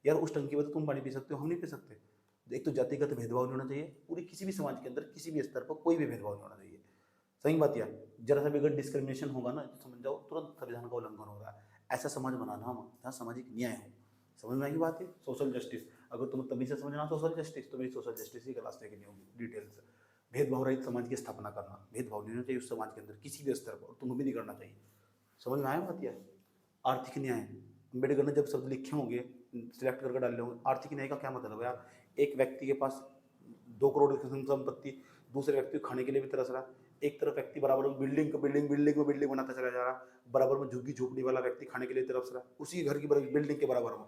यार उस टंकी पर तो तुम पानी पी सकते हो, हम नहीं पी सकते। एक तो जातिगत भेदभाव नहीं होना चाहिए, पूरी किसी भी समाज के अंदर किसी भी स्तर पर कोई भी भेदभाव नहीं होना चाहिए। सही बात यार। जरा सा भी अगर डिस्क्रिमिनेशन होगा ना, तो समझ जाओ तुरंत संविधान का उल्लंघन हो रहा है। ऐसा समाज बनाना हम, जहाँ सामाजिक न्याय हो। समझ में आई बात है? सोशल जस्टिस, अगर तुम तभी से समझना सोशल जस्टिस, तो मेरी सोशल जस्टिस की क्लास लेके नहीं होगी डिटेल से। भेदभाव रहित समाज की स्थापना करना, भेदभाव नहीं होना चाहिए उस समाज के अंदर किसी भी स्तर पर, तुम्हें भी नहीं करना चाहिए। समझ में आया बात यार? आर्थिक न्याय, अम्बेडकर ने जब शब्द लिखे होंगे, सिलेक्ट करके डाले होंगे, आर्थिक न्याय का क्या मतलब है यार? एक व्यक्ति के पास 2 करोड़ की संपत्ति, दूसरे व्यक्ति को खाने के लिए भी तरस रहा है। एक तरफ व्यक्ति बराबर में बिल्डिंग बनाता चला जा रहा, बराबर में झुग्गी झोपड़ी वाला व्यक्ति खाने के लिए तरस रहा, उसी घर की बिल्डिंग के बराबर में।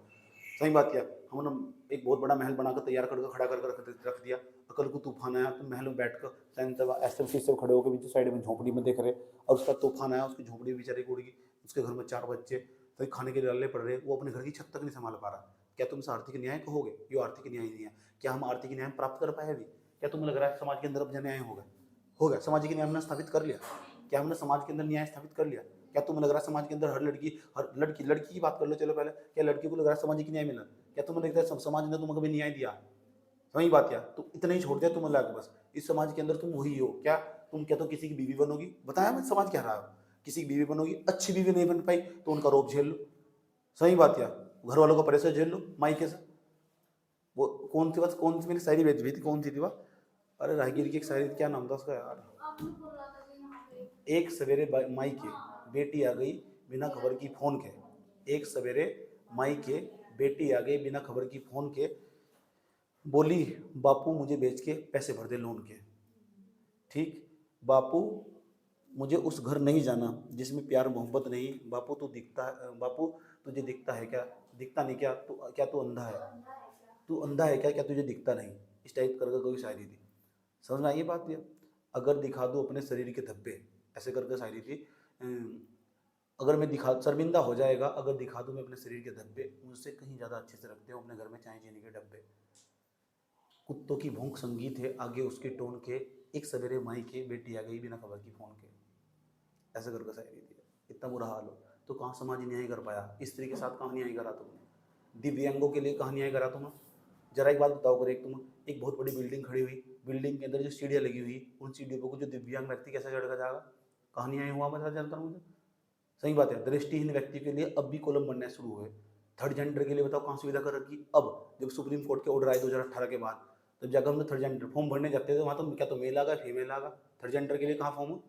सही बात किया। हमने एक बहुत बड़ा महल बनाकर तैयार करके खड़ा करके रख दिया, कल को तूफान आया तो महल में बैठकर सैनिक ऐसे से खड़े होकर बीच साइड में झोपड़ी में देख रहे, और उसका तूफान आया, उसकी झोपड़ी बेचारी उड़ गई, उसके घर में 4 बच्चे तो खाने के लिए लल्ले पड़ रहे, वो अपने घर की छत तक नहीं संभाल पा रहा। क्या तुम इसे आर्थिक न्याय कहोगे? ये आर्थिक न्याय नहीं है। क्या हम आर्थिक न्याय प्राप्त कर पाए अभी? क्या तुम्हें लग रहा है समाज के अंदर अब न्याय होगा? सामाजिक न्याय हमने स्थापित कर लिया? क्या हमने समाज के अंदर न्याय स्थापित कर लिया? क्या तुम्हें लग रहा है समाज के अंदर हर लड़की की बात कर लो, चलो पहले, क्या लड़की को लग रहा है सामाजिक न्याय मिला? क्या तुम्हें लगता है समाज ने तुम्हें कभी न्याय दिया? वही बात यार, तो इतना ही छोड़ दिया तुम्हें लाके बस। इस समाज के अंदर तुम वही हो क्या? तुम क्या तो किसी की बीवी बनोगी, बताया मैं समाज कह रहा हूँ, किसी की बीवी बनोगी, अच्छी बीवी नहीं बन पाई तो उनका रोब झेल लो। सही बात यार, घर वालों का प्रेशर झेल लो मायके से। वो कौन सी मेरी शायरी भेज हुई थी, कौन सी थी वह? अरे राहगीर की एक शायरी, क्या नाम था उसका यार? एक सवेरे माई के बेटी आ गई बिना खबर की फोन के। एक सवेरे माई के बेटी आ गई बिना खबर की फोन के, बोली बापू मुझे बेच के पैसे भर दे लोन के। ठीक, बापू मुझे उस घर नहीं जाना जिसमें प्यार मोहब्बत नहीं। बापू तू दिखता है, बापू तुझे दिखता है क्या? दिखता नहीं क्या? तू अंधा है? तू अंधा है क्या तुझे दिखता नहीं? इस टाइप करके कोई शायरी थी। समझ में आई ये बात? ये अगर दिखा दूँ अपने शरीर के धब्बे, ऐसे करके शायरी थी। अगर मैं दिखा, शर्मिंदा हो जाएगा अगर दिखा दूँ मैं अपने शरीर के धब्बे, मुझसे कहीं ज़्यादा अच्छे से रखते हो अपने घर में चाय चीनी के डब्बे। कुत्तों की भौंक संगीत है आगे उसके टोन के, एक सवेरे माई के बेटी आ गई बिना खबर की फोन के। ऐसे करके शायरी थी। इतना बुरा हाल हो तो कहाँ समाज न्याय कर पाया? स्त्री के साथ कहाँ न्याय करा तुमने? दिव्यांगों के लिए कहाँ न्याय करा तुमने? जरा एक बात बताओ कर, एक बहुत बड़ी बिल्डिंग खड़ी हुई, बिल्डिंग के अंदर जो सीढ़ियाँ लगी हुई, उन सीढ़ियों पर जो दिव्यांग व्यक्ति कैसे चढ़ कर जाएगा? कहाँ न्याय हुआ? बता जानता हूँ मुझे। सही बात है, दृष्टिहीन व्यक्ति के लिए अब भी कॉलम बनने शुरू हुए। थर्ड जेंडर के लिए बताओ कहाँ सुविधा कर रखी? अब जब सुप्रीम कोर्ट के ऑर्डर आए 2018 के बाद, तब जाकर हमने थर्ड जेंडर फॉर्म भरने जाते थे, वहाँ तो क्या तो मेल आगा फीमेल आगा, थर्ड जेंडर के लिए कहाँ फॉर्म हो?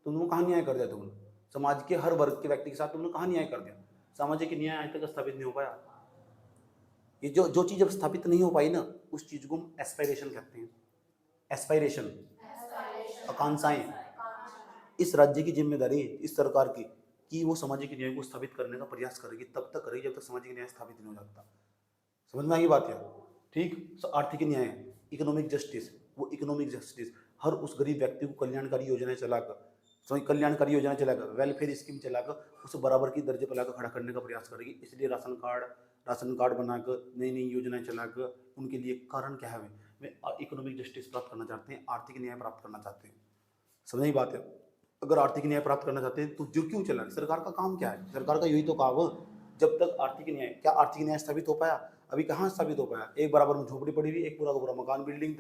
तुमने कहाँ न्याय कर दिया? तुमने समाज के हर वर्ग के व्यक्ति के साथ तुमने कहाँ न्याय कर दिया? सामाजिक न्याय आज तक स्थापित नहीं हो पाया। ये जो चीज़ अब स्थापित नहीं हो पाई ना, उस चीज़ को हम एस्पायरेशन कहते हैं। एस्पायरेशन, आकांक्षाएं। इस राज्य की जिम्मेदारी, इस सरकार की, कि वो सामाजिक न्याय को स्थापित करने का प्रयास करेगी, तब तक करेगी जब तक सामाजिक न्याय स्थापित नहीं हो जाता। समझ में आई बात है? ठीक। आर्थिक न्याय, इकोनॉमिक जस्टिस, वो इकोनॉमिक जस्टिस हर उस गरीब व्यक्ति को कल्याणकारी योजनाएं चलाकर तो कल्याणकारी योजना चलाकर, वेलफेयर स्कीम चलाकर उसे बराबर की दर्जे पर लाकर खड़ा करने का प्रयास करेगी। इसलिए राशन कार्ड बनाकर नई नई योजनाएं चलाकर उनके लिए कारण क्या है, वे इकोनॉमिक जस्टिस प्राप्त करना चाहते हैं, आर्थिक न्याय प्राप्त करना चाहते हैं। समझ नहीं बात है। अगर आर्थिक न्याय प्राप्त करना चाहते हैं तो जो क्यों चला, सरकार का काम क्या है, सरकार का यही तो काम है। जब तक आर्थिक न्याय, क्या आर्थिक न्याय स्थापित हो पाया? अभी कहाँ स्थापित हो पाया? एक बराबर में झोपड़ी पड़ी हुई, एक पूरा का पूरा मकान बिल्डिंग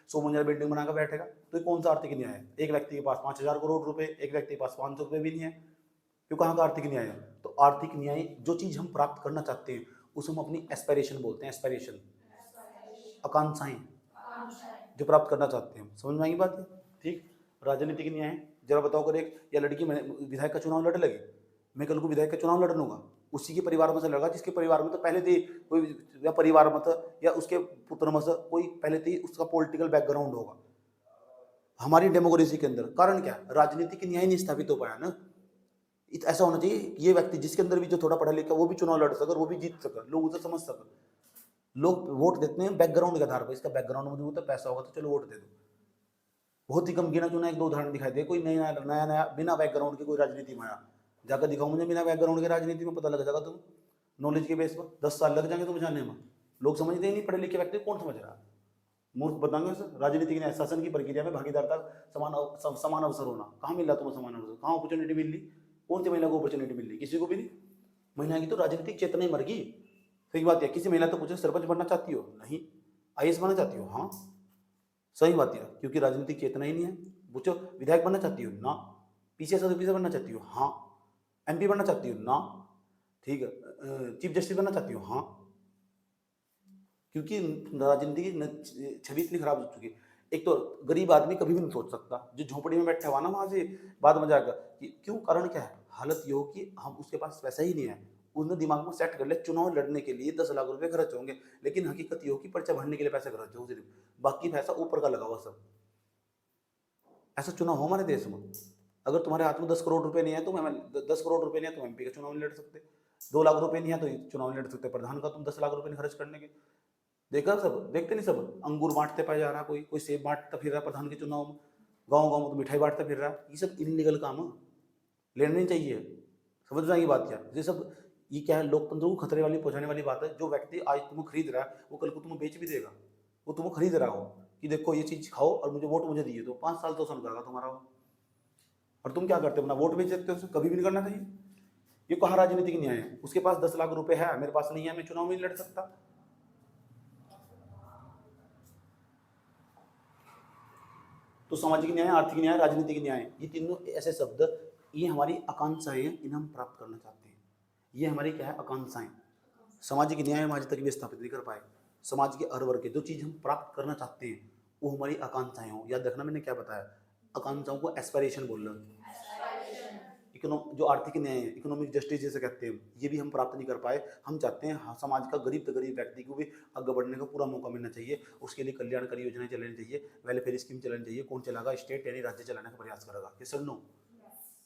100 मंजिला बिल्डिंग बनाकर बैठेगा, तो ये कौन सा आर्थिक न्याय है? एक व्यक्ति के पास 5,000 करोड़ रुपए, एक व्यक्ति के पास 500 रुपए भी नहीं है, क्यों? कहाँ का आर्थिक न्याय है? तो आर्थिक न्याय, जो चीज हम प्राप्त करना चाहते हैं उसे हम अपनी एस्पिरेशन बोलते हैं। एस्पिरेशन, आकांक्षाएं, जो प्राप्त करना चाहते हैं। समझ में आएगी बात है? ठीक। राजनीतिक न्याय, जरा बताओ, अगर एक या लड़की मैंने विधायक का चुनाव लड़ लगी, मैं कल को विधायक का चुनाव लड़ लूंगा, उसी के परिवार में से लड़गा जिसके परिवार में तो पहले से कोई, या परिवार में या उसके पुत्र में से कोई पहले से उसका पॉलिटिकल बैकग्राउंड होगा। हमारी डेमोक्रेसी के अंदर कारण क्या? राजनीतिक न्याय नहीं स्थापित हो पाया ना। ऐसा होना चाहिए ये व्यक्ति जिसके अंदर भी जो थोड़ा पढ़ा लिखा वो भी चुनाव लड़ सके, वो भी जीत सके, लोग उसे समझ सके। लोग वोट देते हैं बैकग्राउंड के आधार पर, इसका बैकग्राउंड मजबूत है, पैसा होगा तो चलो वोट दे दो। बहुत ही कम गिना चुना एक दो उदाहरण दिखाई दे, कोई नया नया बिना बैकग्राउंड के कोई राजनीति में आया, जाकर दिखाओ मुझे बिना बैकग्राउंड के राजनीति में, पता लग जाएगा तुम नॉलेज के बेस पर। 10 साल लग जाएंगे तुम जानने में। लोग समझते ही नहीं, पढ़े लिखे व्यक्ति कौन समझ रहा है? मूर्ख बताएंगे सर। राजनीतिक न्याय, शासन की प्रक्रिया में भागीदारता, समान अवसर होना। कहाँ मिल रहा तुम्हें समान अवसर? कहाँ अपॉर्चुनिटी मिल रही? कौन सी महिला को अपॉर्चुनिटी मिल रही? किसी को भी नहीं। महिला की तो राजनीतिक चेतना ही मर गई। सही बात है। किसी महिला तो पूछे सरपंच बनना चाहती हो? नहीं। IAS बनना चाहती हो? हाँ, सही बात है, क्योंकि राजनीतिक चेतना ही नहीं है। पूछो विधायक बनना चाहती हो? ना। PCS ऑफिसर बनना चाहती हो? हाँ। MP बनना चाहती हो? ना। ठीक है। चीफ जस्टिस बनना चाहती हो? हाँ। क्योंकि राजनीति की छवि इतनी खराब हो चुकी है। एक तो गरीब आदमी कभी भी नहीं सोच सकता, जो झोपड़ी में बैठा हुआ ना, वहां से बाद में जाकर क्यों, कारण क्या है? हालत ये हो कि हम, उसके पास पैसा ही नहीं है। उसने दिमाग में सेट कर लिया चुनाव लड़ने के लिए 10 लाख रुपए खर्च होंगे, लेकिन हकीकत ये हो कि पर्चा भरने के लिए पैसा खर्च हो सिर्फ, बाकी पैसा ऊपर का लगा हुआ सब। ऐसा चुनाव हो हमारे देश में। अगर तुम्हारे हाथ में 10 करोड़ रुपए नहीं है तो 10 करोड़ रुपए नहीं है तो MP का चुनाव नहीं लड़ सकते। 2 लाख रुपए नहीं है तो चुनाव नहीं लड़ सकते। प्रधान का तुम 10 लाख रुपए नहीं खर्च करने के। देखा सब, देखते नहीं सब, अंगूर बांटते पाया जा रहा, कोई सेब बांटता फिर रहा प्रधान के चुनाव में, गाँव गाँव में तो मिठाई बांटता फिर रहा। ये सब इलीगल काम है, लेना नहीं चाहिए। समझ जाएगी बात क्या? ये सब, ये क्या है, लोकतंत्र को खतरे वाली पहुंचाने वाली बात है। जो व्यक्ति आज तुम्हें खरीद रहा है वो कल को तुम्हें बेच भी देगा। वो तुम्हें खरीद रहा हो कि देखो ये चीज खाओ और मुझे वोट मुझे दिए, तो 5 साल तो करेगा तुम्हारा वो। और तुम क्या करते हो? अपना वोट बेच देते हो। कभी भी नहीं करना चाहिए। ये कहाँ राजनीतिक न्याय है? उसके पास 10 लाख रुपए है, मेरे पास नहीं है, मैं चुनाव में नहीं लड़ सकता। तो सामाजिक न्याय, आर्थिक न्याय, राजनीतिक न्याय, ये तीनों ऐसे शब्द, ये हमारी आकांक्षाएं हैं, इन्हें हम प्राप्त करना चाहते हैं। ये हमारी क्या है? आकांक्षाएं। सामाजिक न्याय हम आज तक भी स्थापित नहीं कर पाए। समाज के हर वर्ग के जो चीज हम प्राप्त करना चाहते हैं वो हमारी आकांक्षाएं हो। याद रखना मैंने क्या बताया, आकांक्षाओं को एस्पिरेशन बोल रहे हैं। जो आर्थिक न्याय है, इकोनॉमिक जस्टिस जैसे कहते हैं, ये भी हम प्राप्त नहीं कर पाए। हम चाहते हैं समाज का गरीब से गरीब व्यक्ति को भी आगे बढ़ने का पूरा मौका मिलना चाहिए। उसके लिए कल्याणकारी योजनाएं चलानी चाहिए, वेलफेयर स्कीम चलानी चाहिए। कौन चलाएगा? स्टेट यानी राज्य चलाने का प्रयास करेगा। ये सब नो।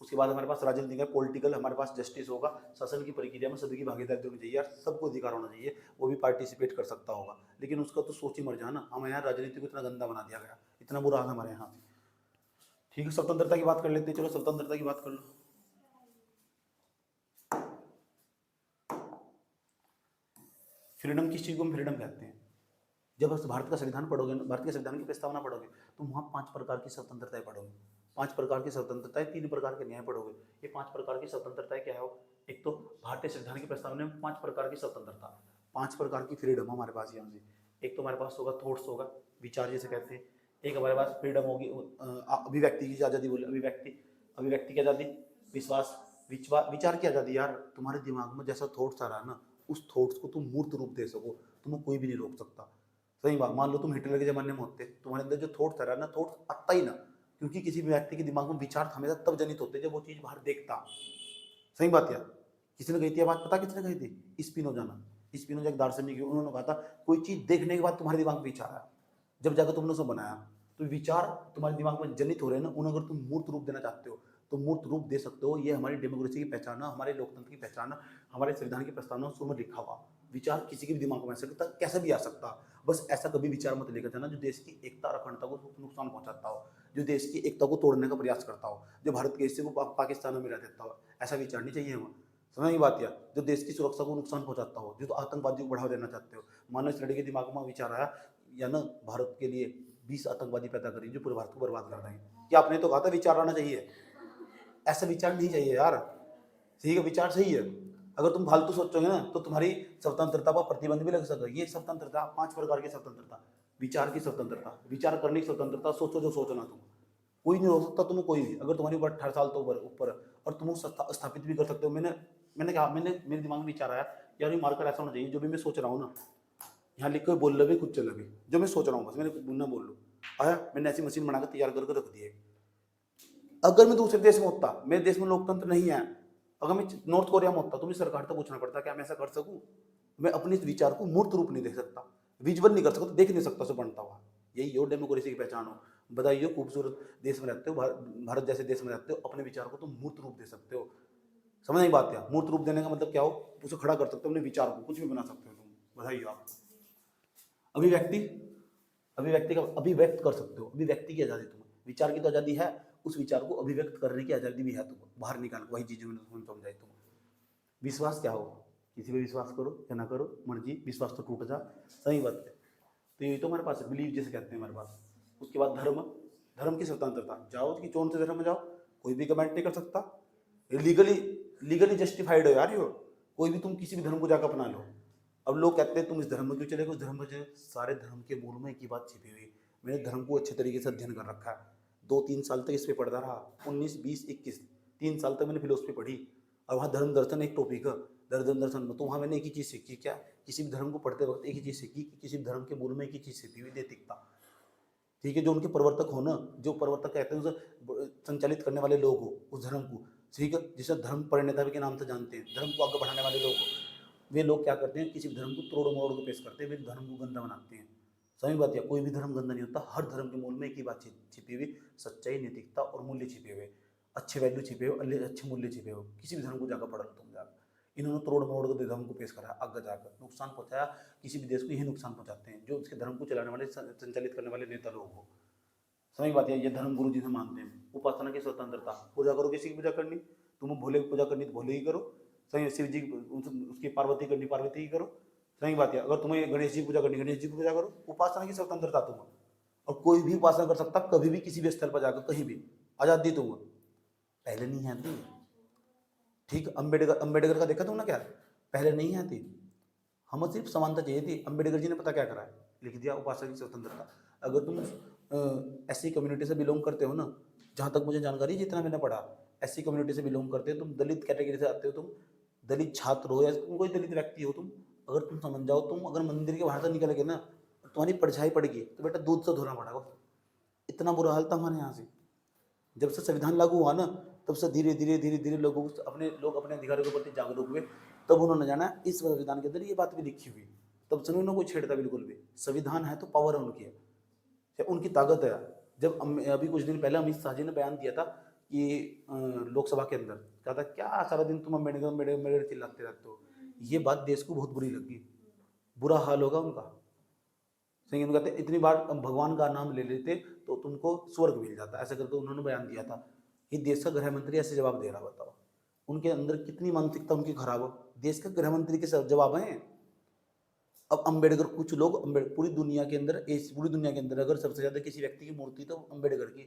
उसके बाद हमारे पास राजनीतिक है, पॉलिटिकल, हमारे पास जस्टिस होगा। शासन की प्रक्रिया में सभी की भागीदारी होनी चाहिए, सबको अधिकार होना चाहिए, वो भी पार्टिसिपेट कर सकता होगा। लेकिन उसका तो सोच ही मर जाना। हमारे यहाँ राजनीति को इतना गंदा बना दिया गया, इतना बुरा हाल हमारे यहाँ। ठीक है, स्वतंत्रता की बात कर लेते हैं। चलो स्वतंत्रता की बात कर लो। फ्रीडम किस चीज को हम फ्रीडम कहते हैं? जब भारत का संविधान पढ़ोगे, भारत के संविधान की प्रस्तावना पढ़ोगे, तो वहाँ 5 प्रकार की स्वतंत्रताएं पढ़ोगे। 5 प्रकार की स्वतंत्रताएं, 3 प्रकार के न्याय पढ़ोगे। ये 5 प्रकार की स्वतंत्रताएं क्या है? एक तो भारतीय संविधान की प्रस्तावना में 5 प्रकार की स्वतंत्रता, 5 प्रकार की फ्रीडम हमारे पास यहाँ से। एक तो हमारे पास होगा थॉट्स, होगा विचार जिसे कहते हैं। एक हमारे पास फ्रीडम होगी अभिव्यक्ति की आज़ादी, बोले अभिव्यक्ति की आज़ादी। विश्वास, विचार की आज़ादी। यार तुम्हारे दिमाग में जैसा थॉट्स आ रहा है ना, उस थॉट्स को तुम मूर्त रूप दे सको, तुम्हें कोई भी नहीं रोक सकता। सही बात, मान लो तुम हिटलर के जमाने में होते, तुम्हारे अंदर जो थॉट्स आ रहा है ना, थॉट्स आता ही ना, क्योंकि किसी भी व्यक्ति के दिमाग में विचार हमेशा तब जनित होते जब वो चीज बाहर देखता। सही बात यार। किसी ने कही थी बात, पता किसने कही थी? स्पिनोजा। स्पिनोजा एक दार्शनिक, उन्होंने कहा था कोई चीज देखने के बाद तुम्हारे दिमाग में विचार आया, जब जाकर तुमने उसे बनाया। तो विचार तुम्हारे दिमाग में जनित हो रहे हैं ना, उन्हें अगर तुम मूर्त रूप देना चाहते हो तो मूर्त रूप दे सकते हो। ये हमारी डेमोक्रेसी की पहचान है, हमारे लोकतंत्र की पहचान है, हमारे संविधान की प्रस्तावना में लिखा हुआ। विचार किसी के भी दिमाग में आ सकता, कैसे भी आ सकता। बस ऐसा कभी विचार मत लेकर जाना जो देश की एकता और अखंडता को नुकसान पहुंचाता हो। जो देश की एकता को तोड़ने का प्रयास करता हो, जो भारत के हिस्से को पाकिस्तान में मिला देता हो। ऐसा विचार नहीं चाहिए हमें। समझ की बात या जो देश की सुरक्षा को नुकसान पहुंचाता हो, जो तो आतंकवादी को बढ़ावा देना चाहते हो। मानो इस लड़के के दिमाग में विचार आया या ना भारत के लिए 20 आतंकवादी पैदा करें जो पूरे भारत को बर्बाद कर देंगे, क्या आपने तो कहा था विचार आना चाहिए। ऐसा विचार नहीं चाहिए यार। ठीक है, विचार सही है। अगर तुम फालतू सोचोगे ना तो तुम्हारी स्वतंत्रता पर प्रतिबंध भी लग सकता है। ये स्वतंत्रता 5 प्रकार की स्वतंत्रता: विचार की स्वतंत्रता, विचार करने की स्वतंत्रता, सोचो जो सोचना तुम, कोई नहीं रोक सकता तुम्हें, कोई भी। अगर तुम्हारी उम्र 18 साल तो ऊपर और तुम स्थापित भी कर सकते हो। मैंने कहा, मेरे दिमाग में विचार आया यार ये मार्कर ऐसा होना चाहिए जो भी मैं सोच रहा हूँ ना यहाँ लिख के बोल लगे, खुद चल लगे, जो मैं सोच रहा हूँ बस मैंने ना बोल लूँ। आया, मैंने ऐसी मशीन बनाकर तैयार करके रख दी है। अगर मैं दूसरे देश में होता, मेरे देश में लोकतंत्र नहीं है, अगर मैं नॉर्थ कोरिया में होता तो मुझे सरकार तक पूछना पड़ता क्या मैं ऐसा कर सकूं। मैं अपने इस विचार को मूर्त रूप नहीं दे सकता, विजुअल नहीं कर सकता, देख नहीं सकता उसे बनता हुआ। यही हो डेमोक्रेसी की पहचान हो। बताइए, खूबसूरत देश में रहते हो, भारत जैसे देश में रहते हो, अपने विचार को तुम मूर्त रूप दे सकते हो। समझ नहीं बात क्या? मूर्त रूप देने का मतलब क्या हो? उसे खड़ा कर सकते हो, अपने विचार को कुछ भी बना सकते हो तुम। बताइए आप। अभिव्यक्ति, अभिव्यक्ति का अभिव्यक्त कर सकते हो, अभिव्यक्ति की आज़ादी तुम्हें, विचार की तो आज़ादी है, उस विचार को अभिव्यक्त करने की आज़ादी भी है तुमको, बाहर निकाल वही चीज़ें मैंने तुम्हें समझाई तुम। विश्वास क्या हो? किसी पे विश्वास करो या ना करो मर्जी, विश्वास तो टूट जा, सही बात है। तो यही तो हमारे पास बिलीव जिसे कहते हैं हमारे पास। उसके बाद धर्म, धर्म की स्वतंत्रता, जाओ कि कौन से धर्म में जाओ, कोई भी कमेंट नहीं कर सकता, लीगली जस्टिफाइड हो यार। यो कोई भी तुम किसी भी धर्म को जाकर अपना लो। अब लोग कहते हैं तुम इस धर्म में क्यों चले गए, उस धर्म में चले। सारे धर्म के मूल में एक ही बात छिपी हुई। मैंने धर्म को अच्छे तरीके से अध्ययन कर रखा है, 2-3 साल तक इस पे पढ़ता रहा, 19, 20, 21 3 साल तक मैंने फिलोसफी पढ़ी। और वहाँ धर्म दर्शन एक टॉपिक है, धर्म दर्शन में तो वहाँ मैंने एक ही चीज़ सीखी। क्या? किसी भी धर्म को पढ़ते वक्त एक ही चीज़ सीखी कि किसी भी धर्म के मूल में एक ही चीज़ सीखी हुई, नैतिकता। ठीक है, जो उनके प्रवर्तक हो ना, जो प्रवर्तक कहते हैं उसे संचालित करने वाले लोग हो उस धर्म को, ठीक है, जिसे धर्म प्रणेता के नाम से जानते हैं, धर्म को आगे बढ़ाने वाले लोग हो, वे लोग क्या करते हैं, किसी भी धर्म को तोड़ मोड़ को पेश करते हैं, वे धर्म को गंदा बनाते हैं। सही बात है, कोई भी धर्म गंदा नहीं होता। हर धर्म के मूल में एक ही बात छिपी हुई, सच्चाई, नैतिकता और मूल्य छिपे हुए, अच्छे वैल्यू छिपे हुए, अच्छे मूल्य छिपे हुए। किसी भी धर्म को जाकर पढ़ लो तुम जाकर। इन्होंने तोड़ मोड़ को धर्म को पेश करा, आगे जाकर नुकसान पहुंचाया। किसी भी देश को यही नुकसान पहुंचाते हैं जो उसके धर्म को चलाने वाले, संचालित करने वाले नेता लोग हो। समझ बात है, ये धर्म गुरु जी से मानते हैं। उपासना की स्वतंत्रता, पूजा करो, किसी की पूजा करनी, तुम्हें भोले की पूजा करनी तो भोले ही करो। सही, शिव जी उसकी पार्वती करनी पार्वती ही करो। सही बात है, अगर तुम्हें गणेश जी की पूजा करनी गणेश जी की पूजा करो। उपासना की स्वतंत्रता तुम्हें, और कोई भी उपासना कर सकता कभी भी किसी भी स्थल पर जाकर, कहीं भी, आजादी तुम्हें। पहले नहीं आती, ठीक। अम्बेडकर का देखा तुमने क्या? पहले नहीं आती, हमें सिर्फ समानता चाहिए थी। अम्बेडकर जी ने पता क्या करा है, लिख दिया उपासना की स्वतंत्रता। अगर तुम ऐसी कम्युनिटी से बिलोंग करते हो ना, जहाँ तक मुझे जानकारी, जितना मैंने पढ़ा, ऐसी कम्युनिटी से बिलोंग करते हो, तुम दलित कैटेगरी से आते हो, तुम दलित छात्र हो या तुम कोई दलित व्यक्ति हो, तुम अगर तुम समझ जाओ, तुम अगर मंदिर के बाहर से निकल गए ना, तुम्हारी परछाई पड़ेगी तो बेटा दूध से धोना पड़ेगा। इतना बुरा हाल था हमारे यहाँ से। जब से संविधान लागू हुआ ना, तब से धीरे धीरे लोग अपने अधिकारों के प्रति जागरूक हुए। तब उन्होंने जाना इस संविधान के अंदर ये बात भी लिखी हुई, तब से उन्होंने कोई छेड़ता बिल्कुल भी। संविधान है तो पावर है उनकी, उनकी ताकत है। जब अभी कुछ दिन पहले अमित शाह जी ने बयान दिया था कि लोकसभा के अंदर कहा था, क्या सारा दिन तुम अम्बेडकर चिल्लाते रहते हो, ये बात देश को बहुत बुरी लगी, बुरा हाल होगा उनका। सही, उन्होंने कहते इतनी बार भगवान का नाम ले लेते तो तुमको स्वर्ग मिल जाता, ऐसा करके उन्होंने बयान दिया था। ये देश का गृह मंत्री ऐसे जवाब दे रहा, बताओ उनके अंदर कितनी मानसिकता उनकी खराब हो। देश का गृह मंत्री के जवाब हैं। अब अम्बेडकर, कुछ लोग पूरी दुनिया के अंदर अगर सबसे ज्यादा किसी व्यक्ति की मूर्ति तो अम्बेडकर की,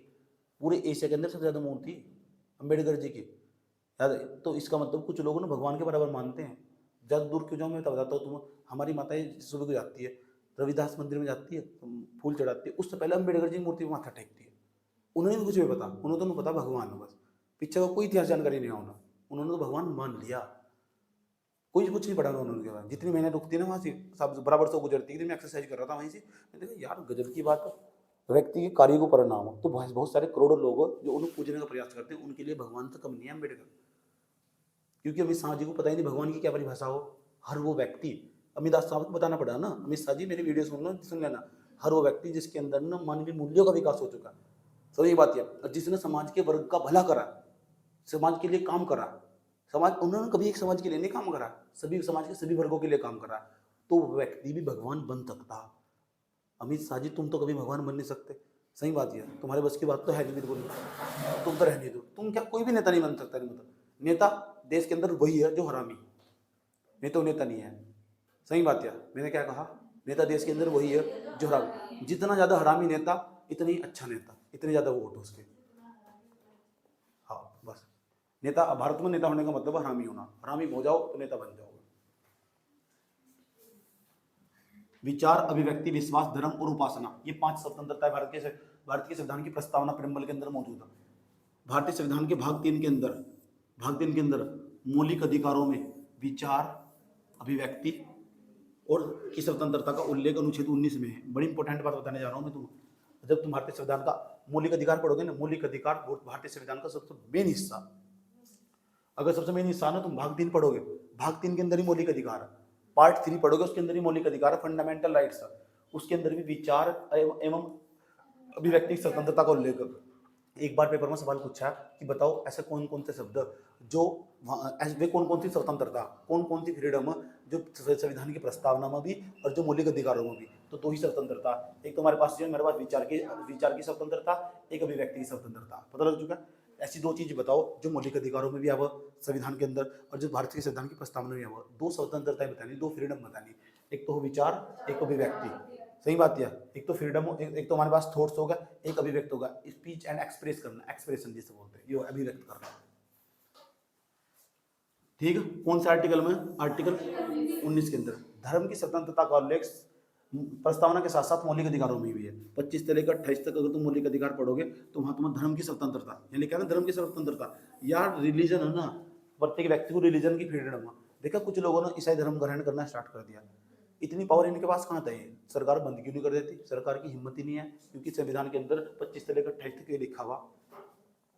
पूरे एशिया के अंदर सबसे ज्यादा मूर्ति अम्बेडकर जी की, याद है? तो इसका मतलब कुछ लोगों ने भगवान के बराबर मानते हैं। ज़्यादा दूर क्यों जाऊँ, मैं बताता हूँ तुम्हें। हमारी माताएं सुबह को जाती है, रविदास मंदिर में जाती है, फूल चढ़ाती है, उससे पहले अम्बेडकर जी की मूर्ति में माथा टेकती है। उन्होंने भी कुछ भी पता, उन्होंने तो पता भगवान है बस, पीछे का कोई इतिहास जानकारी नहीं होना। उन्होंने तो भगवान मान लिया, कोई कुछ नहीं पढ़ा उन्होंने के बाद। जितनी मेहनत रुकती है ना वहाँ से, सब बराबर से गुजरती है। मैं एक्सरसाइज कर रहा था वहीं से, मैंने देखा यार गजब की बात है, व्यक्ति के कार्य को परिणाम हो। तो बहुत सारे करोड़ों लोग हो जो उन्हें पूजने का प्रयास करते हैं, उनके लिए भगवान से कम नहीं है अम्बेडकर। क्योंकि अमित शाह जी को पता ही नहीं भगवान की क्या परिभाषा हो। हर वो व्यक्ति, अमित शाह को बताना पड़ा ना, अमित शाह जी मेरी वीडियो सुन लेना, हर वो व्यक्ति जिसके अंदर ना मानवीय मूल्यों का विकास हो चुका, सही बात है, जिसने समाज के वर्ग का भला करा, समाज के लिए काम करा। समाज, उन्होंने कभी एक समाज के लिए नहीं काम करा, सभी समाज के सभी वर्गों के लिए काम करा, तो व्यक्ति भी भगवान बन सकता। अमित शाह जी तुम तो कभी भगवान बन नहीं सकते। सही बात है, तुम्हारे बस की बात तो है नहीं बिल्कुल, तुम तो रहने दो। तुम क्या कोई भी नेता नहीं बन सकता, नहीं मतलब नेता देश के अंदर वही है जो हरामी, नहीं तो नेता नहीं है। सही बात है, मैंने क्या कहा, नेता देश के अंदर वही है जो हरामी, जितना ज्यादा हरामी नेता इतनी अच्छा नेता, इतने ज्यादा वोट उसके। हाँ बस, नेता भारत में नेता होने का मतलब हरामी होना, हरामी हो जाओ तो नेता बन जाओगे। विचार, अभिव्यक्ति, विश्वास, धर्म और उपासना, ये 5 स्वतंत्रता भारत के संविधान की प्रस्तावना प्रेम्बल के अंदर मौजूद है। भारतीय संविधान के भाग 3 के अंदर मौलिक अधिकारों में विचार, अभिव्यक्ति और की स्वतंत्रता का उल्लेख अनुच्छेद 19 में है। बड़ी इंपॉर्टेंट बात बताने जा रहा हूं मैं तुम्हें। जब तुम भारतीय संविधान का मौलिक अधिकार पढ़ोगे ना, मौलिक अधिकार भारतीय संविधान का सबसे मेन हिस्सा, अगर सबसे मेन हिस्सा ना तुम भाग 3 पढ़ोगे, भाग 3 के अंदर ही मौलिक अधिकार है। पार्ट 3 पढ़ोगे, उसके अंदर ही मौलिक अधिकार है, फंडामेंटल राइट्स है, उसके अंदर भी विचार एवं अभिव्यक्ति स्वतंत्रता का उल्लेख। एक बार पेपर में सवाल पूछा कि बताओ ऐसे कौन कौन से शब्द जो वे कौन कौन सी स्वतंत्रता, कौन कौन सी फ्रीडम जो संविधान की प्रस्तावना में भी और जो मौलिक अधिकारों में भी, तो 2 ही स्वतंत्रता। एक तो हमारे पास विचार की स्वतंत्रता, एक अभिव्यक्ति की स्वतंत्रता, पता लग चुका। ऐसी 2 चीज बताओ जो मौलिक अधिकारों में भी आव संविधान के अंदर और जो भारतीय संविधान की प्रस्तावना में आव। 2 स्वतंत्रताएं बतानी, 2 फ्रीडम बतानी, एक तो विचार, एक अभिव्यक्ति। सही बात है, एक तो फ्रीडम, एक तो हमारे पास थॉट्स होगा, एक अभिव्यक्त होगा, स्पीच एंड एक्सप्रेस करना, एक्सप्रेशन जिसे बोलते हैं, ये अभिव्यक्त करना। ठीक है, कौन से आर्टिकल में, आर्टिकल 19 के अंदर धर्म की स्वतंत्रता का उल्लेख प्रस्तावना के साथ साथ मौलिक अधिकारों में भी है। 25 से लेकर 28 तक अगर तुम मौलिक अधिकार पढ़ोगे तो वहां तुम्हें धर्म की स्वतंत्रता, यानी क्या ना, धर्म की स्वतंत्रता या रिलीजन है ना, प्रत्येक व्यक्ति को रिलीजन की फ्रीडम। देखा कुछ लोगों ने ईसाई धर्म ग्रहण करना स्टार्ट कर दिया, इतनी पावर इनके पास कहाँ था, सरकार बंद क्यों नहीं कर देती? सरकार की हिम्मत ही नहीं है, क्योंकि संविधान के अंदर 25 से लेकर 28 तक लिखा हुआ,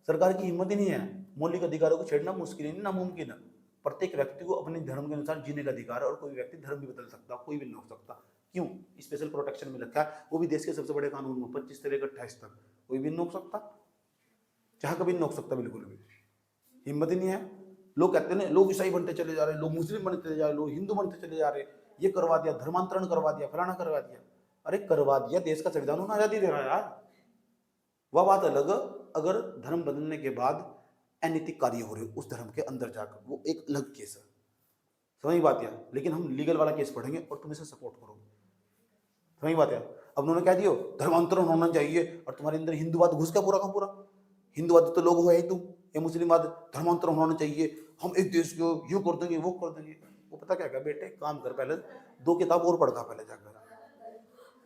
सरकार की हिम्मत ही नहीं है। मौलिक अधिकारों को छेड़ना मुश्किल है, नामुमकिन है। प्रत्येक व्यक्ति को अपने धर्म के अनुसार जीने का अधिकार है और कोई व्यक्ति धर्म भी बदल सकता, कोई भी नहीं हो सकता। क्यों? स्पेशल प्रोटेक्शन में रखा है, वो भी देश के सबसे बड़े कानून में 25 से लेकर 28 तक कोई भी नहीं रोक सकता, चाहे कभी नहीं रोक सकता, बिल्कुल भी हिम्मत ही नहीं है। लोग कहते हैं लोग ईसाई बनते चले जा रहे, लोग मुस्लिम बनते चले जा रहे, लोग हिंदू बनते चले जा रहे, ये करवा दिया, धर्मांतरण करवा दिया, फलाना करवा दिया। अरे करवा दिया, देश का संविधान उन्हें आजादी दे रहा है यार, वह बात अलग। अगर धर्म बदलने के बाद अनैतिक कार्य हो रहे उस धर्म के अंदर जाकर, वो एक अलग केस है, समझ बात है। लेकिन हम लीगल वाला केस पढ़ेंगे और तुम इसे सपोर्ट करोगे, समझ बात है। अब उन्होंने क्या दिया, धर्मांतरण होना चाहिए, और तुम्हारे अंदर हिंदूवाद घुस गया पूरा का पूरा। हिंदूवाद तो लोग हो ही तुम, ये मुस्लिमवाद, धर्मांतरण होना चाहिए, हम एक देश को यूं कर देंगे, वो कर देंगे। वो पता क्या बेटे, काम कर, पहले 2 किताब और पढ़, पहले जाकर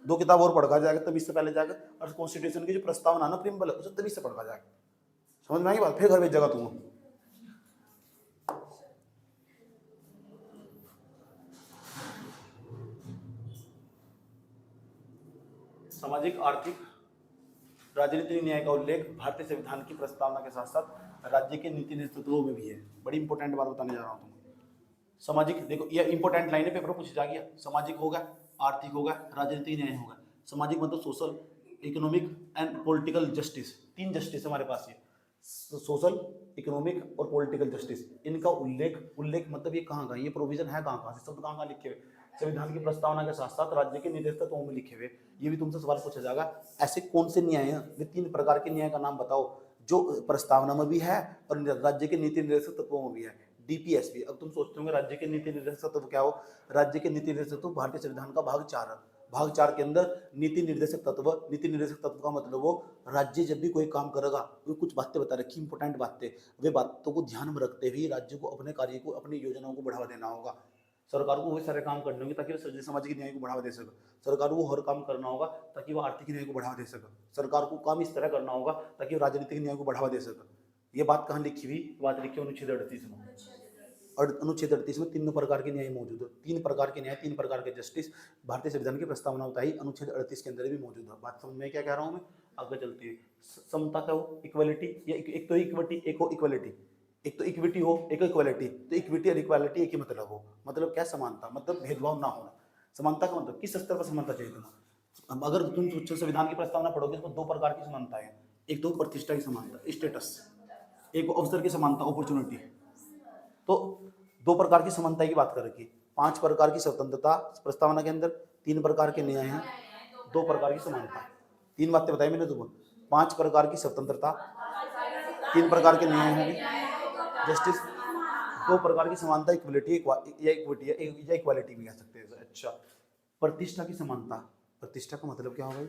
2 किताब और पढ़ा जाएगा, तब इससे पहले जाकर, और कॉन्स्टिट्यूशन की जो प्रस्तावना ना प्रियम्बल, उसे तभी से पढ़ा जाएगा, समझ में आई बात? फिर घर भेज जगह तुम। सामाजिक, आर्थिक, राजनीतिक न्याय का उल्लेख भारतीय संविधान की प्रस्तावना के साथ साथ राज्य के नीति नेतृत्वों में भी है। बड़ी इंपॉर्टेंट बात बताने जा रहा हूँ तुम्हें। सामाजिक, देखो ये इंपॉर्टेंट लाइन है, पेपर पूछा जा गया। सामाजिक होगा, आर्थिक होगा, राजनीतिक न्याय होगा। सामाजिक मतलब social, economic and political justice, 3 justice हमारे पास है, सोशल, इकोनॉमिक और पॉलिटिकल जस्टिस। इनका उल्लेख मतलब ये कहाँ का, ये प्रोविजन है कहाँ से, शब्द कहाँ लिखे हुए? संविधान की प्रस्तावना के साथ साथ राज्य के निर्देशक में लिखे हुए। ये भी तुमसे सवाल पूछा जाएगा, ऐसे कौन से न्याय हैं, वे 3 प्रकार के न्याय का नाम बताओ जो प्रस्तावना में भी है और राज्य के नीति निर्देशक तत्वों में भी है। डीपीएसपी। अब तुम सोचते होंगे राज्य के नीति निर्देशक तत्व क्या हो? राज्य के नीति निर्देशक तत्व भारतीय संविधान का भाग 4 है। भाग 4 के अंदर नीति निर्देशक तत्व का मतलब वो राज्य जब भी कोई काम करेगा, वो कुछ बातें बता रखी, इंपॉर्टेंट बातें, वे बातों को ध्यान में रखते हुए राज्य को अपने कार्य को, अपनी योजनाओं को बढ़ावा देना होगा। सरकार को वही सारे काम करने होंगे ताकि वो सामाजिक न्याय को बढ़ावा दे सके। सरकार को हर काम करना होगा ताकि वो आर्थिक न्याय को बढ़ावा दे सके। सरकार को काम इस तरह करना होगा ताकि वो राजनीतिक न्याय को बढ़ावा दे सके। ये बात कहाँ लिखी हुई? बात लिखी अनुच्छेद 38 में। और अनुच्छेद 38 में 3 प्रकार के न्याय मौजूद है। 3 प्रकार के न्याय, 3 प्रकार के जस्टिस भारतीय संविधान की प्रस्तावना बताई अनुच्छेद 38 के अंदर भी मौजूद है। बात समझ में क्या कह रहा हूँ मैं? आगे चलते हैं। समता का हो, इक्वलिटी, या एक तो इक्विटी, एक हो इक्वलिटी। एक तो इक्विटी हो, एक इक्वलिटी। तो इक्विटी और इक्वालिटी एक ही मतलब हो। मतलब क्या? समानता, मतलब भेदभाव ना होना। समानता का मतलब किस स्तर पर समानता चाहिए तुम्हें? अगर तुम संविधान की प्रस्तावना पढ़ोगे तो 2 प्रकार की समानता है। एक तो प्रतिष्ठा की समानता, स्टेटस, एक अवसर की समानता, अपॉर्चुनिटी। तो 2 प्रकार की समानता की बात कर रखी। 5 प्रकार की स्वतंत्रता प्रस्तावना के अंदर, 3 प्रकार के न्याय हैं, 2 प्रकार की समानता। 3 बातें बताई मैंने तुमको। 5 प्रकार की स्वतंत्रता, 3 प्रकार के न्याय होंगे, जस्टिस, 2 प्रकार की समानता, इक्वलिटी या इक्विटी या इक्वालिटी भी कह सकते हैं। अच्छा, प्रतिष्ठा की समानता। प्रतिष्ठा का मतलब क्या होगा?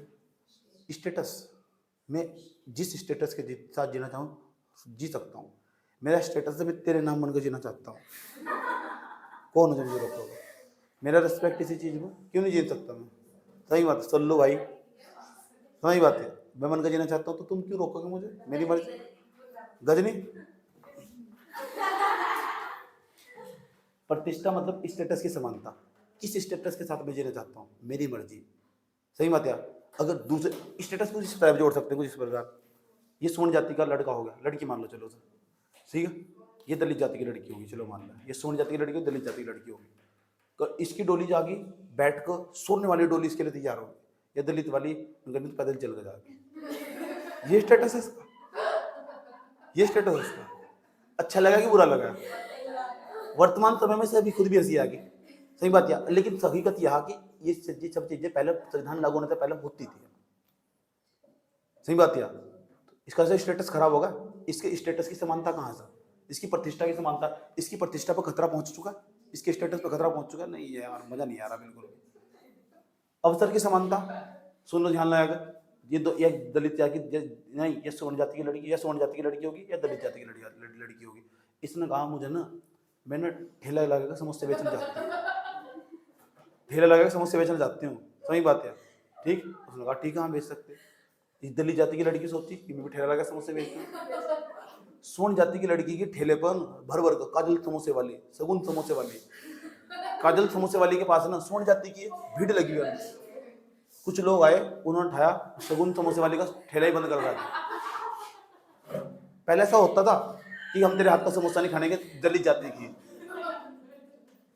स्टेटस। मैं जिस स्टेटस के साथ जीना चाहूँ जी सकता हूँ। मेरा स्टेटस है मैं तेरे नाम बनकर जीना चाहता हूँ, कौन है जो मुझे रोकोगे? मेरा रिस्पेक्ट इसी चीज़ में क्यों नहीं जी सकता मैं? सही बात है, सल्लू भाई, सही बात है। मैं बनकर जीना चाहता हूँ तो तुम क्यों रोकोगे मुझे? मेरी मर्जी। गजनी। प्रतिष्ठा मतलब स्टेटस की समानता। किस स्टेटस के साथ मैं जीना चाहता हूँ? मेरी मर्जी। सही बात है। अगर दूसरे स्टेटस को इस तरह जोड़ सकते हैं कुछ इस प्रकार, ये सोन जाति का लड़का हो गया, लड़की मान लो, चलो सर, ठीक है, ये दलित जाति की लड़की होगी, चलो मान लो, ये सोन जाति की लड़की हो, दलित जाति की लड़की होगी, तो इसकी डोली जागी, बैठ कर सोने वाली डोली इसके लिए तैयार होगी, या दलित वाली पैदल चल कर जाएगी। ये स्टेटस है इसका, ये स्टेटस है इसका। अच्छा लगा कि बुरा लगा? वर्तमान समय में से अभी खुद भी हंसी आ गई। सही बात है, लेकिन हकीकत यह कि ये सब चीजें पहले संविधान लागू होने से पहले होती थी। सही बात है। इसका से स्टेटस खराब होगा, इसके स्टेटस की समानता कहाँ से? इसकी प्रतिष्ठा की समानता, इसकी प्रतिष्ठा पर खतरा पहुंच चुका, इसके स्टेटस पर खतरा पहुंच चुका। नहीं यार, मजा नहीं आ रहा बिल्कुल भी। अवसर की समानता, सुन लो, ध्यान लगाएगा, ये दो, या दलित जाति की नहीं, ये स्वर्ण जाति की लड़की, या स्वर्ण जाति की लड़की होगी, या दलित जाति की लड़की होगी। इसने कहा मुझे ना, मैंने ठेला लगाकर समोसे बेचने जाती हूँ, ठेला लगाकर समोसे बेचने जाती हूँ, सही बात है, ठीक। उसने कहा ठीक है, हम बेच सकते हैं। इस दलित जाति की लड़की सोचती कि मैं भी ठेला लगा समोसे बेचती हूँ। स्वर्ण जाति की लड़की के ठेले पर भर भर कर काजल समोसे वाली, सगुन समोसे वाली, काजल समोसे वाली के पास ना स्वर्ण जाति की भीड़ लगी हुई है। कुछ लोग आए, उन्होंने उठाया, सगुन समोसे वाली का ठेला ही बंद कर रहा। पहले ऐसा होता था कि हम तेरे हाथ का समोसा नहीं खाने के, दलित जाति की,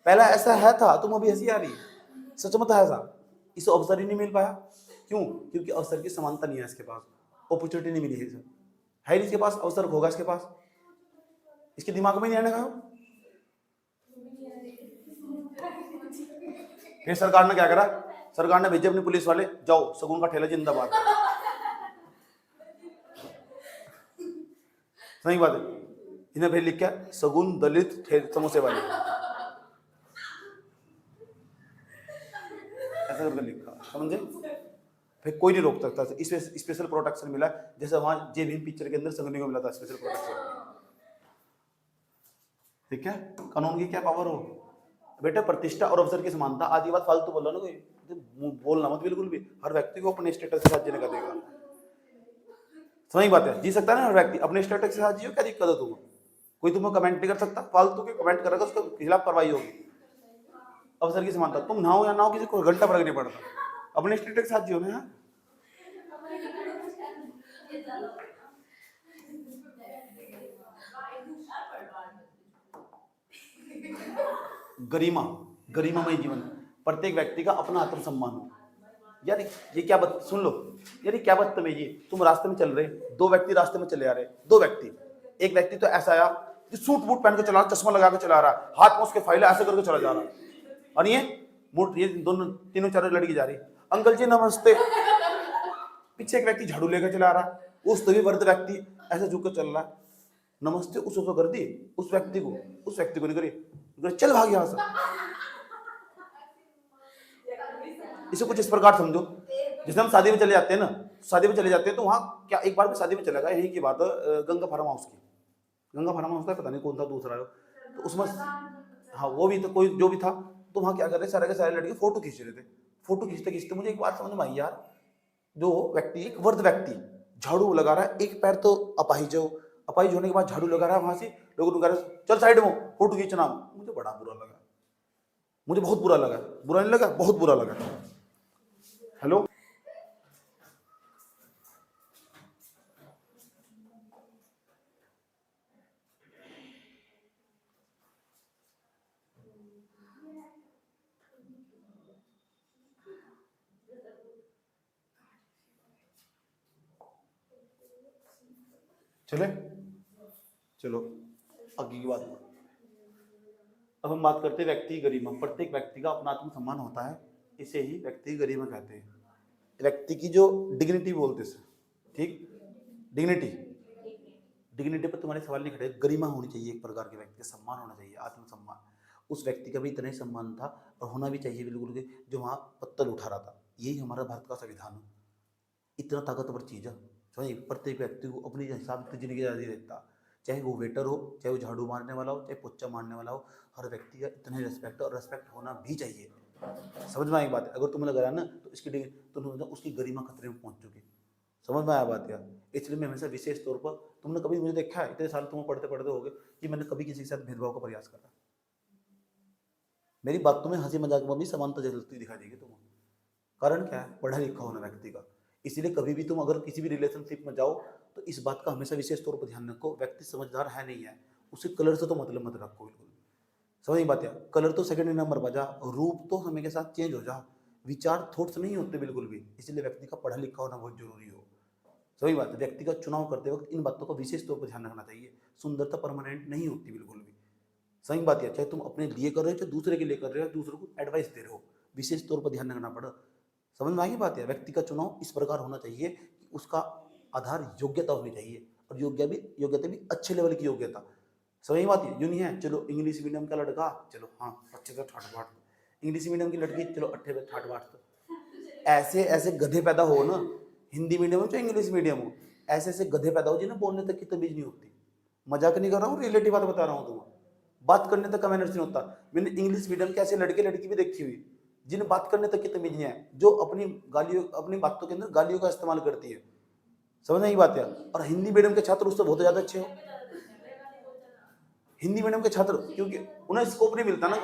पहला ऐसा है था। तुम अभी हंसी आ रही, सच में था ऐसा। इसे अवसर ही नहीं मिल पाया, क्यों? क्योंकि अवसर की समानता नहीं है इसके पास, अपॉर्चुनिटी नहीं मिली है इसके पास, अवसर होगा इसके पास, इसके दिमाग में नहीं आने का। फिर सरकार ने क्या करा? सरकार ने भेजे अपने पुलिस वाले, जाओ सगुन का ठेला जिंदाबाद। सही बात है, इन्हें फिर लिख क्या, सगुन दलित समोसे वाले, ऐसा करके लिखा, समझे? फिर कोई नहीं रोक सकता। इसमें स्पेशल प्रोटेक्शन मिला, जैसे वहां जे भीम पिक्चर के अंदर सगनी को मिला था स्पेशल प्रोटेक्शन। ठीक है, कानून की क्या पावर हो बेटा? प्रतिष्ठा और अवसर की समानता। आज ये बात फालतू बोल रहा ना कोई, बोलना मत बिल्कुल भी। हर व्यक्ति को अपने स्टेटस के साथ जीने का देगा, समझ बात है? जी सकता है ना हर व्यक्ति अपने स्टेटस के साथ जियो, क्या दिक्कत है तुमको? कोई तुम्हें कमेंट नहीं कर सकता, फालतू के कमेंट करेगा उसके खिलाफ कार्रवाई होगी। अवसर की समानता, तुम नहाओ या ना हो, किसी को घंटा फर्क नहीं पड़ता, अपने स्टेटस के साथ जियो ना। गरिमा, गरिमामय जीवन, प्रत्येक व्यक्ति का अपना आत्मसम्मान हो। यार ये क्या बात, सुन लो यार, ये क्या बदतमीजी। तुम रास्ते में चल रहे, 2 व्यक्ति रास्ते में चले आ रहे, 2 व्यक्ति, एक व्यक्ति तो ऐसा आया जो सूट बूट पहन के चला, चश्मा लगा के चला रहा, हाथ में उसके फाइल ऐसे करके चला जा रहा, और ये दोनों तीनों चारों लड़की जा रही, अंकल जी नमस्ते। पीछे एक व्यक्ति झाड़ू लेकर चला रहा, उस तभी वृद्ध व्यक्ति ऐसे झुक कर चल रहा, नमस्ते उसको कर दी, उस व्यक्ति को नहीं करी, चल भाग यहां से। इसे कुछ इस प्रकार समझो, जैसे हम शादी में चले जाते हैं ना, शादी में चले जाते हैं तो वहां क्या, एक बार भी शादी में चला गया, यही की बात है, गंगा फार्म हाउस की, गंगा फार्म हाउस का पता नहीं कौन था दूसरा, तो उसमें हाँ वो भी था, कोई जो भी था, तो वहां क्या कर रहे सारे के सारे लड़के फोटो खींच रहे थे। फोटो खींचते खींचते मुझे एक बात समझ में आई यार, जो व्यक्ति, एक वृद्ध व्यक्ति झाड़ू लगा रहा है, एक पैर तो अपाहिज होने के बाद झाड़ू लगा रहा है, वहां से लोग कह रहे चल साइड में फोटो खींचना, मुझे बड़ा बुरा लगा, मुझे बहुत बुरा लगा, बुरा नहीं लगा, बहुत बुरा लगा। हेलो, चले चलो आगे की बात। अब हम बात करते हैं व्यक्ति गरिमा। प्रत्येक व्यक्ति का अपना आत्मसम्मान होता है, इसे ही व्यक्ति गरिमा कहते हैं। व्यक्ति की जो डिग्निटी बोलते हैं, ठीक, डिग्निटी, डिग्निटी पर तुम्हारे सवाल नहीं खड़े, गरिमा होनी चाहिए, एक प्रकार के व्यक्ति का सम्मान होना चाहिए, आत्मसम्मान। उस व्यक्ति का भी इतना ही सम्मान था और होना भी चाहिए बिल्कुल, कि जो वहाँ पत्तल उठा रहा था। यही हमारा भारत का संविधान है, इतना ताकतवर चीज़ है। समझिए, प्रत्येक व्यक्ति को अपने हिसाब से जिंदगी आज़ादी देता, चाहे वो वेटर हो, चाहे वो झाड़ू मारने वाला हो, चाहे पोछा मारने वाला हो, हर व्यक्ति का इतना ही रिस्पेक्ट और रिस्पेक्ट होना भी चाहिए। समझ में आई बात है? अगर तुम्हें लग रहा है ना तो उसकी गरिमा खतरे में पहुंच चुकी। समझ में आया बात यार? इसलिए मैं हमेशा विशेष तौर पर, तुमने कभी मुझे देखा है इतने साल तुम्हें पढ़ते पढ़ते हो गए कि मैंने कभी किसी के साथ भेदभाव का प्रयास करा? मेरी बातों में हंसी मजाक में भी समानता जलती दिखाई देगी तुम्हें। कारण क्या है? पढ़ा लिखा होना व्यक्ति का। इसीलिए कभी भी तुम अगर किसी भी रिलेशनशिप में जाओ तो इस बात का हमेशा विशेष तौर पर ध्यान रखो, व्यक्ति समझदार है नहीं है, उसे कलर से तो मतलब मत रखो बिल्कुल। समझ बात है? कलर तो सेकंड नंबर बजा, रूप तो समय के साथ चेंज हो जा, विचार थॉट्स नहीं होते बिल्कुल भी। इसलिए व्यक्ति का पढ़ा लिखा होना बहुत जरूरी हो। सही बात है, व्यक्ति का चुनाव करते वक्त इन बातों का विशेष तौर पर ध्यान रखना चाहिए। सुंदरता परमानेंट नहीं होती बिल्कुल भी। सही बात है, चाहे तुम अपने लिए कर रहे हो, चाहे दूसरे के लिए कर रहे हो, दूसरों को एडवाइस दे रहे हो, विशेष तौर पर ध्यान रखना पड़ा। समझ में आई बात है? व्यक्ति का चुनाव इस प्रकार होना चाहिए कि उसका आधार योग्यता होनी चाहिए, और योग्यता भी अच्छे लेवल की योग्यता। सही बात है, यूं नहीं है चलो इंग्लिश मीडियम का लड़का, चलो हाँ अच्छे से ठाट बाट, इंग्लिश मीडियम की लड़की, चलो अच्छे से ठाट बाट। ऐसे ऐसे गधे पैदा हो ना, हिंदी मीडियम हो चाहे इंग्लिश मीडियम हो, ऐसे ऐसे गधे पैदा हो जिन्हें बोलने तक की तमीज नहीं होती। मजाक नहीं कर रहा हूँ, रिलेटिव बात बता रहा हूँ तुम्हें। बात करने तक का मैनर्स नहीं होता। मैंने इंग्लिश मीडियम के ऐसे लड़के लड़की भी देखी हुई जिन्हें बात करने तक की तमीज नहीं है, जो अपनी बातों के अंदर गालियों का इस्तेमाल करती है। समझ नहीं बात है? और हिंदी मीडियम के छात्र उससे बहुत ज्यादा अच्छे हो। हिंदी मीडियम के छात्र, क्योंकि उन्हें स्कोप नहीं मिलता ना।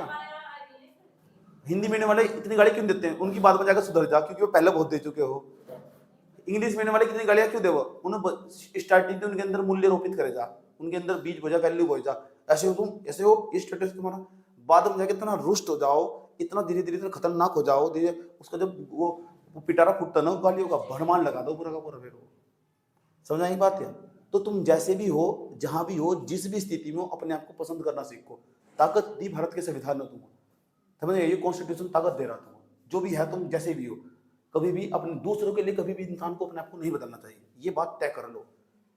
हिंदी मीडियम वाले इतनी गाली क्यों देते हैं? उनकी बात में जाकर सुधर जा, क्योंकि वो पहले बहुत दे चुके हो। इंग्लिश मीडियम वाले कितनी गालियां क्यों दे? वो उन्हें स्टार्टिंग में उनके अंदर मूल्य रोपित करे जा, उनके अंदर बीज बोझा, वैल्यू बोझा। ऐसे हो तुम, ऐसे हो, ये स्टेटस तुम्हारा, बाद में जाके इतना रुष्ट हो जाओ, इतना धीरे धीरे खतरनाक हो जाओ, धीरे उसका जब वो पिटारा फूटता ना गालियों का, भरमान लगा दो पूरा का पूरा। फिर समझ आई बात है? तो तुम जैसे भी हो, जहां भी हो, जिस भी स्थिति में हो, अपने आप को पसंद करना सीखो। ताकत दी भारत के संविधान ने तुम्हें, समझ, ये कॉन्स्टिट्यूशन ताकत दे रहा तुम्हें। जो भी है, तुम जैसे भी हो, कभी भी अपने दूसरों के लिए कभी भी इंसान को अपने आप को नहीं बदलना चाहिए। ये बात तय कर लो।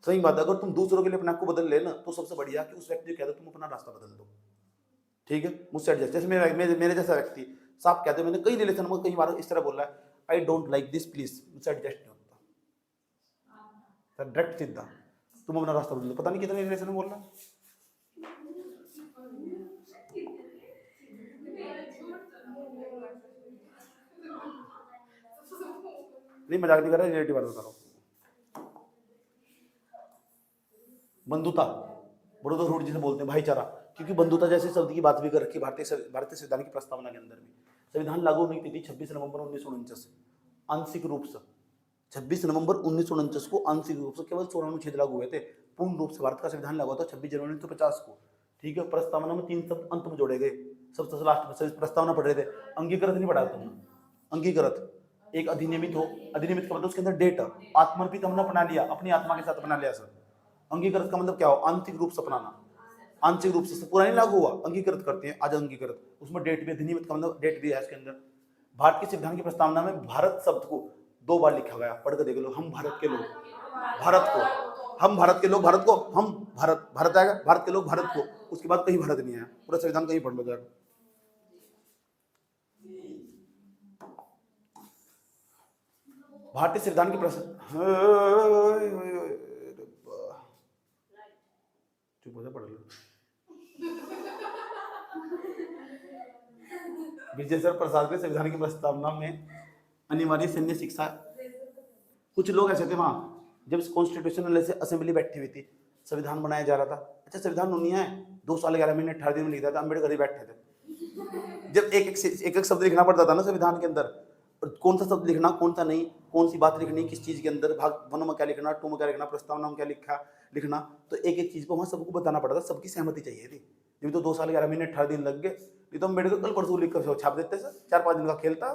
सही बात है, अगर तुम दूसरों के लिए अपने आप को बदल लेना तो सबसे बढ़िया कि उस व्यक्ति को कह दो तुम अपना रास्ता बदल दो, ठीक है, मुझसे एडजस्ट। जैसे मेरे जैसा व्यक्ति साफ कहते, मैंने कई रिलेशन में कई बार इस तरह बोला है, I don't like this, please, मुझसे एडजस्ट नहीं होता, डायरेक्ट सीधा, तुम अपना रास्ता बदल दो। पता नहीं कितने रिलेशन में बोल रहा है। नहीं, मजाक नहीं कर रहा, रिलेटिव बात बता रहा हूँ। बंधुता, बड़ौदा रूट जिसे बोलते हैं, भाईचारा, क्योंकि बंधुता जैसे शब्द की बात भी कर रखी भारतीय संविधान की प्रस्तावना के अंदर भी। संविधान लागू होने की तिथि 26 नवंबर 1949 आंशिक रूप से, 26 नवंबर 1949 को आंशिक रूप से केवल 14 अनुच्छेद लागू हुए थे। पूर्ण रूप से भारत का संविधान लागू हुआ था 26 जनवरी 1950 को, ठीक है। प्रस्तावना में 3 शब्द अंत में जोड़े गए, सबसे लास्ट में प्रस्तावना पढ़ रहे थे, अंगीकृत नहीं पढ़ा तुमने, अंगीकृत एक अधिनियमित हो, अधिनियमित का मतलब उसके अंदर डेट, आत्मर्पित हमने अपना लिया, अपनी आत्मा के साथ अपना लिया सर। अंगीकृत का मतलब क्या हो? आंशिक रूप से अपनाना, आंशिक रूप से, पूरा नहीं लागू हुआ, अंगीकृत करते हैं आज अंगीकृत, उसमें डेट भी, अधिनियमित का मतलब डेट भी है इसके अंदर। भारत के संविधान की प्रस्तावना में भारत शब्द को 2 बार लिखा गया, पढ़ कर देख लो। हम भारत के लोग, भारत को, हम भारत के लोग, भारत को, हम भारत, भारत आएगा, भारत के लोग, भारत को, उसके बाद कहीं भारत नहीं आया, पूरा संविधान कहीं पढ़ लो जाएगा। भारतीय संविधान की चुप हो जा, पढ़ लो। विजयेंद्र प्रसाद के संविधान की प्रस्तावना में अनिवार्य सैन्य शिक्षा, कुछ लोग ऐसे थे वहां जब कॉन्स्टिट्यूशनल से असेंबली बैठी हुई थी, संविधान बनाया जा रहा था। अच्छा, संविधान नहीं है, 2 साल 11 महीने 18 दिन में लिखा था, अम्बेडकर ही बैठे थे। जब एक शब्द लिखना पड़ता था ना संविधान के अंदर, कौन सा शब्द लिखना, कौन सा नहीं, कौन सी बात लिखनी, किस चीज के अंदर, भाग 1 में क्या लिखना, 2 में क्या लिखना, प्रस्तावना में क्या लिखना, तो एक चीज को वहां सबको बताना पड़ता था, सबकी सहमति चाहिए थी। ये तो 2 साल 11 महीने 18 दिन लग गए। ये तो अम्बेडकर कल परसों लिख कर छाप देते सर, 4-5 दिन का खेल था,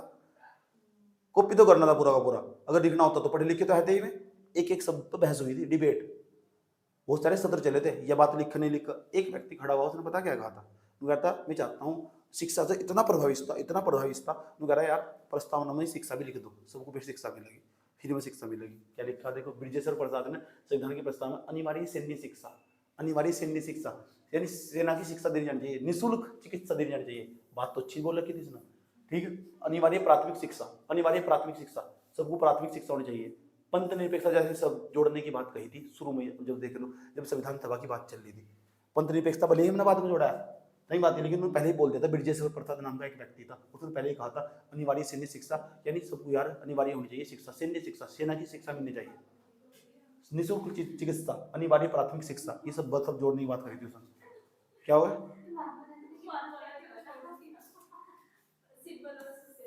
कॉपी तो करना था पूरा का पूरा, अगर लिखना होता तो पढ़े लिखे तो है ही में। एक शब्द पर बहस हुई थी, डिबेट, बहुत सारे सत्र चले थे, यह बात लिख नहीं लिख। एक व्यक्ति खड़ा हुआ, उसने पता क्या कहा था, वो कहता मैं चाहता हूँ शिक्षा से इतना प्रभावित था, इतना प्रभावित था, मैं कह रहा यार प्रस्तावना में शिक्षा भी लिख दो, सबको फिर शिक्षा मिलेगी, फ्री में शिक्षा मिलेगी। क्या लिखा देखो ब्रिजेश्वर प्रसाद ने संविधान की प्रस्तावना, अनिवार्य सैन्य शिक्षा, अनिवार्य सैन्य शिक्षा यानी सेना की शिक्षा दी जानी चाहिए, निःशुल्क चिकित्सा दी जानी चाहिए। बात तो अच्छी बोल रखी थी इसने, ठीक है। अनिवार्य प्राथमिक शिक्षा, अनिवार्य प्राथमिक शिक्षा, सबको प्राथमिक शिक्षा होनी चाहिए। पंथ निरपेक्षता जैसे सब जोड़ने की बात कही थी शुरू में, जब देख लो जब संविधान सभा की बात चल रही थी, पंथ निरपेक्षता भले ही हमने बाद में जोड़ा है, नहीं बात है, लेकिन उन्होंने पहले ही बोल दिया था। ब्रिजेश्वर प्रसाद नाम का एक व्यक्ति था, उसने पहले ही कहा था अनिवार्य सैन्य शिक्षा, यानी सबको यार अनिवार्य होनी चाहिए शिक्षा, सैन्य शिक्षा, सेना की शिक्षा मिलनी चाहिए, निःशुल्क चिकित्सा, अनिवार्य प्राथमिक शिक्षा, ये सब जोड़ने की बात करी थी उसने। क्या हुआ?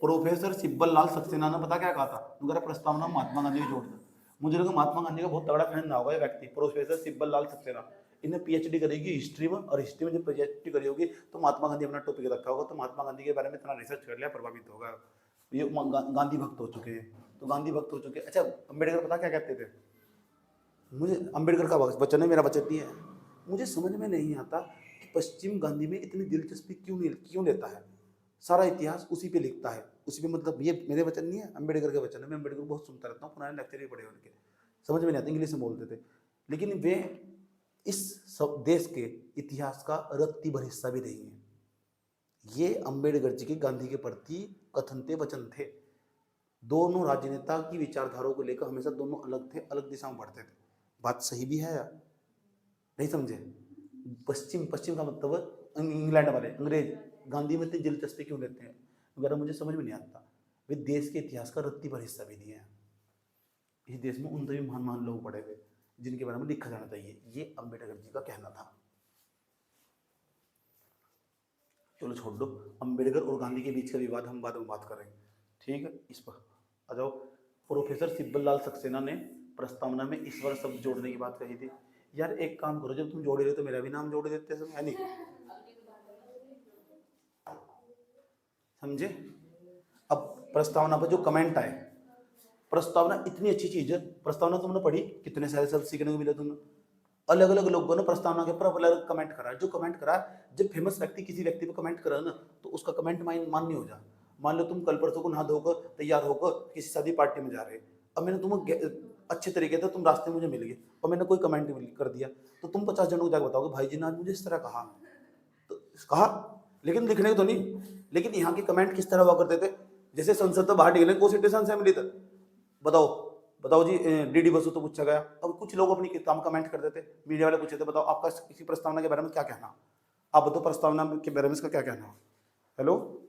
प्रोफेसर सिब्बल लाल सक्सेना ने पता क्या कहा था, उनका प्रस्तावना महात्मा गांधी को जोड़ दिया। मुझे लगा महात्मा गांधी का बहुत तगड़ा फैन ना होगा ये व्यक्ति, प्रोफेसर सिब्बल लाल सक्सेना। इन्हें पीएचडी करेगी हिस्ट्री में, और हिस्ट्री में जब पीएचडी करी होगी तो महात्मा गांधी अपना टॉपिक रखा होगा, तो महात्मा गांधी के बारे में इतना रिसर्च कर लिया, प्रभावित होगा। ये गांधी भक्त हो चुके हैं, तो गांधी भक्त हो चुके हैं। अच्छा अम्बेडकर पता क्या कहते थे, मुझे अम्बेडकर का वचन है, मेरा वचन नहीं है, मुझे समझ में नहीं आता कि पश्चिम गांधी में इतनी दिलचस्पी क्यों लेता है, सारा इतिहास उसी पे लिखता है, उसी पे, मतलब ये मेरे वचन नहीं है, अम्बेडकर के वचन है। मैं अम्बेडकर बहुत सुनता रहता हूँ, पुराने लेक्चर भी पढ़े उनके, समझ में नहीं आता, इंग्लिश में बोलते थे, लेकिन वे इस सब देश के इतिहास का रत्ती भर हिस्सा भी नहीं है। ये अम्बेडकर जी के गांधी के प्रति कथन थे, वचन थे। दोनों राजनेता की विचारधाराओं को लेकर हमेशा दोनों अलग थे, अलग दिशा में बढ़ते थे। बात सही भी है यार, नहीं समझे? पश्चिम का मतलब इंग्लैंड वाले अंग्रेज गांधी में इतनी दिलचस्पी क्यों लेते हैं, वगैरह मुझे समझ में नहीं आता। वे देश के इतिहास का रत्ती भर हिस्सा भी नहीं है। इस देश में उन तभी महान महान लोग पड़े थे जिनके बारे में लिखा जाना चाहिए, ये अम्बेडकर जी का कहना था। चलो छोड़ दो, अम्बेडकर और गांधी के बीच का विवाद हम बाद में बात करेंगे, ठीक है। इस पर आ जाओ। प्रोफेसर सिब्बल लाल सक्सेना ने प्रस्तावना में ईश्वर शब्द जोड़ने की बात कही थी। यार एक काम करो, जब तुम जोड़ रहे हो तो मेरा भी नाम जोड़ देते सब, है नहीं? समझे? अब प्रस्तावना पर जो कमेंट आए, प्रस्तावना इतनी अच्छी चीज है, प्रस्तावना तुमने पढ़ी, कितने सारे शब्द सीखने को मिले तुम्हें, अलग अलग लोगों ने प्रस्तावना के ऊपर अलग कमेंट करा। जो कमेंट करा, जब फेमस व्यक्ति किसी व्यक्ति पे कमेंट करा ना, तो उसका कमेंट मान्य हो जा। मान लो तुम कल परसों को नहा धोकर तैयार होकर किसी शादी पार्टी में जा रहे, अब मैंने तुम्हें अच्छे तरीके से, तुम रास्ते में मुझे मिल गए और मैंने कोई कमेंट कर दिया, तो तुम 50 जनों को जाकर बताओगे भाई जी ने आज मुझे इस तरह कहा, तो कहा, लेकिन लिखने को तो नहीं। लेकिन यहाँ के कमेंट किस तरह हुआ करते थे, जैसे संसद तो बाहर निकले, कॉन्स्टिट्यूशन असेंबली तक, बताओ जी डीडी बसु तो पूछा गया। अब कुछ लोग अपनी किताब कमेंट कर देते, मीडिया वाले पूछे थे बताओ आपका किसी प्रस्तावना के बारे में क्या कहना, आप बताओ प्रस्तावना के बारे में इसका क्या कहना। हेलो,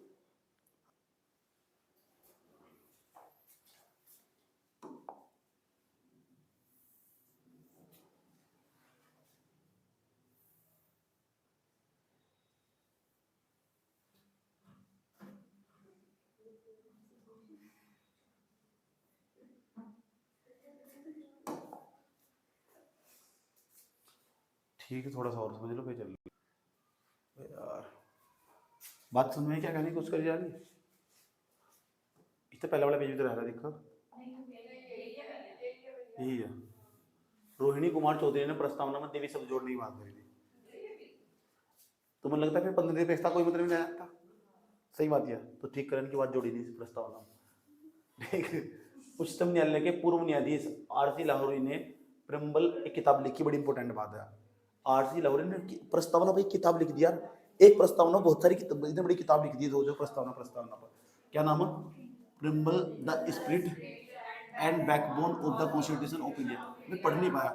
ठीक है, थोड़ा सा और समझ लो फिर चल यार। बात समझ में क्या कहने की कोशिश करी जा रही है? इससे पहले वाला पेज भी तो रह रहा है, देखो यही है। रोहिणी कुमार चौधरी ने प्रस्तावना में देवी शब्द जोड़ने की बात करी थी, तो मुझे लगता है फिर 15 निरपेक्षता कोई मतलब नहीं आता। सही बात है, तो ठीक करने की बात जोड़ी नहीं प्रस्तावना में, ठीक। उच्चतम न्यायालय के पूर्व न्यायाधीश आरसी लाहौरी ने प्रेम्बल एक किताब लिखी, बड़ी इंपॉर्टेंट बात है। आरसी लाहौरी ने प्रस्तावना पर एक किताब लिख दिया, एक प्रस्तावना बहुत सारी किताब, इतनी बड़ी किताब लिख दी दो जो प्रस्तावना पर, क्या नाम है? Preamble the spirit and backbone of the constitution of India. मैं पढ़ नहीं पाया,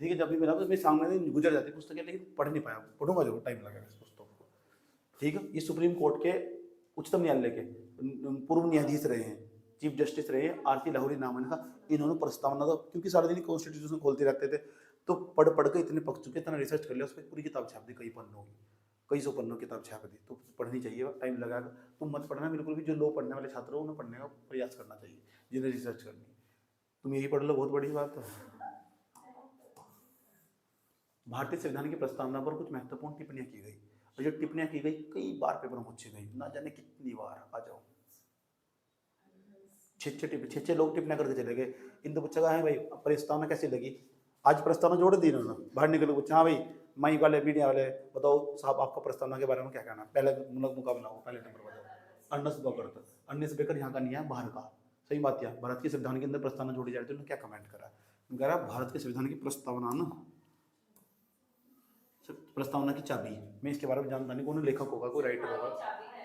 देखिए जब भी मेरा मेरे सामने गुजर जाती पुस्तकें, लेकिन पढ़ नहीं पाया, पढ़ूंगा जो टाइम लगेगा इस पुस्तक को, ठीक है। ये सुप्रीम कोर्ट के उच्चतम न्यायालय के पूर्व न्यायाधीश रहे हैं, चीफ जस्टिस रहे हैं, आरसी लाहौरी नाम है इनका। इन्होंने प्रस्तावना का, क्योंकि सारा दिन कॉन्स्टिट्यूशन खोलते रहते थे, तो पढ़ के इतने पक चुके, इतना रिसर्च कर लिया, उस पर पूरी किताब छाप दी, कई पन्नों की, कई सौ पन्नों की किताब छाप दी। तो पढ़नी चाहिए, टाइम लगाएगा। तुम मत पढ़ना बिल्कुल भी, जो लो पढ़ने वाले छात्र हो उन्हें पढ़ने का प्रयास करना चाहिए, जिन्हें रिसर्च करनी है। तुम यही पढ़ लो, बहुत बड़ी बात है। भारतीय संविधान की प्रस्तावना पर कुछ महत्वपूर्ण टिप्पणियां की गई, और जो टिप्पणियां की गई कई बार पेपर में पूछी गई, ना जाने कितनी बार। आ जाओ, छह लोग टिप्पणियां करके चले गए। इनको पूछा है भाई प्रस्तावना कैसी लगी, आज प्रस्तावना जोड़ दी इन्होंने, बाहर निकल पूछा हाँ भाई माई वाले मीडिया वाले, बताओ साहब आपका प्रस्तावना के बारे में क्या कहना है? पहले मुकाबला हो, पहले नंबर बताओ। अन्य से करता, अन्य से बेकर यहाँ का नहीं है, बाहर का। सही बात है, भारत के संविधान के अंदर प्रस्तावना जोड़ी जा रही है, तो उन्होंने क्या कमेंट करा? कह रहा भारत के संविधान की प्रस्तावना ना, प्रस्तावना की चाबी, मैं इसके बारे में जानता नहीं, कौन लेखक होगा, कोई राइटर होगा,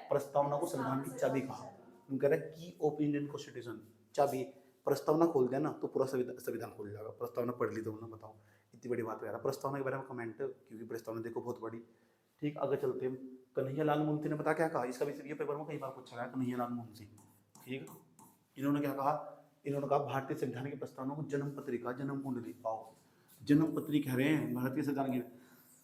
प्रस्तावना को संविधान की चाबी कहा। कह रहा है की ऑफ इंडियन कॉन्स्टिट्यूशन, चाबी। प्रस्तावना खोल दिया ना तो पूरा संविधान खोल जाएगा। प्रस्तावना पढ़ ली तो उन्होंने, बताओ इतनी बड़ी बात कह रहा। प्रस्तावना के बारे में कमेंट, क्योंकि प्रस्तावना देखो बहुत बड़ी। ठीक, आगे चलते हैं। कन्हैयालाल मुंशी ने पता क्या कहा, इसका भी ये पेपर में कई बार पूछा गया। कन्हैयालाल मुंशी, ठीक, इन्होंने क्या कहा? इन्होंने कहा भारतीय संविधान की प्रस्तावना को जन्म पत्रिका, जन्म कुंडली, पाओ जन्म पत्री कह रहे हैं भारतीय संविधान की,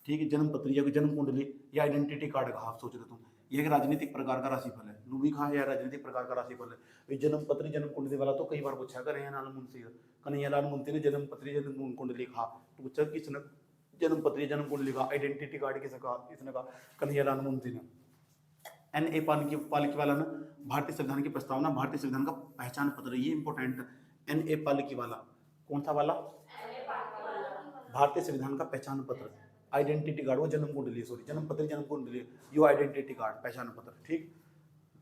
ठीक है, जन्म पत्री या जन्म कुंडली या आइडेंटिटी कार्ड कहा। आप सोच रहे तुम, यह एक राजनीतिक प्रकार का राशिफल है। नूबी कहा या राजनीतिक प्रकार का राशिफल है। ये जन्म पत्री जन्म कुंडली वाला तो कई बार पूछा कन्हैयालाल मुंशी। कन्हैयालाल मुंशी ने जन्म पत्री जन्म कुंडली कहा, तो पूछा किसने जन्म पत्री जन्म कुंडली कहा? आइडेंटिटी कार्ड किसने कहा? इसने कहा कन्हैयालाल मुंशी ने। N.A. पालिकीवाला ने भारतीय संविधान की प्रस्तावना भारतीय संविधान का पहचान पत्र, ये इंपॉर्टेंट। N.A. पालिकीवाला, कौन था वाला? भारतीय संविधान का पहचान पत्र, आइडेंटिटी कार्ड, वो जन्म कुंडली, सॉरी जन्म पत्र जन्म कुंडली, यो आइडेंटिटी कार्ड, पहचान पत्र, ठीक।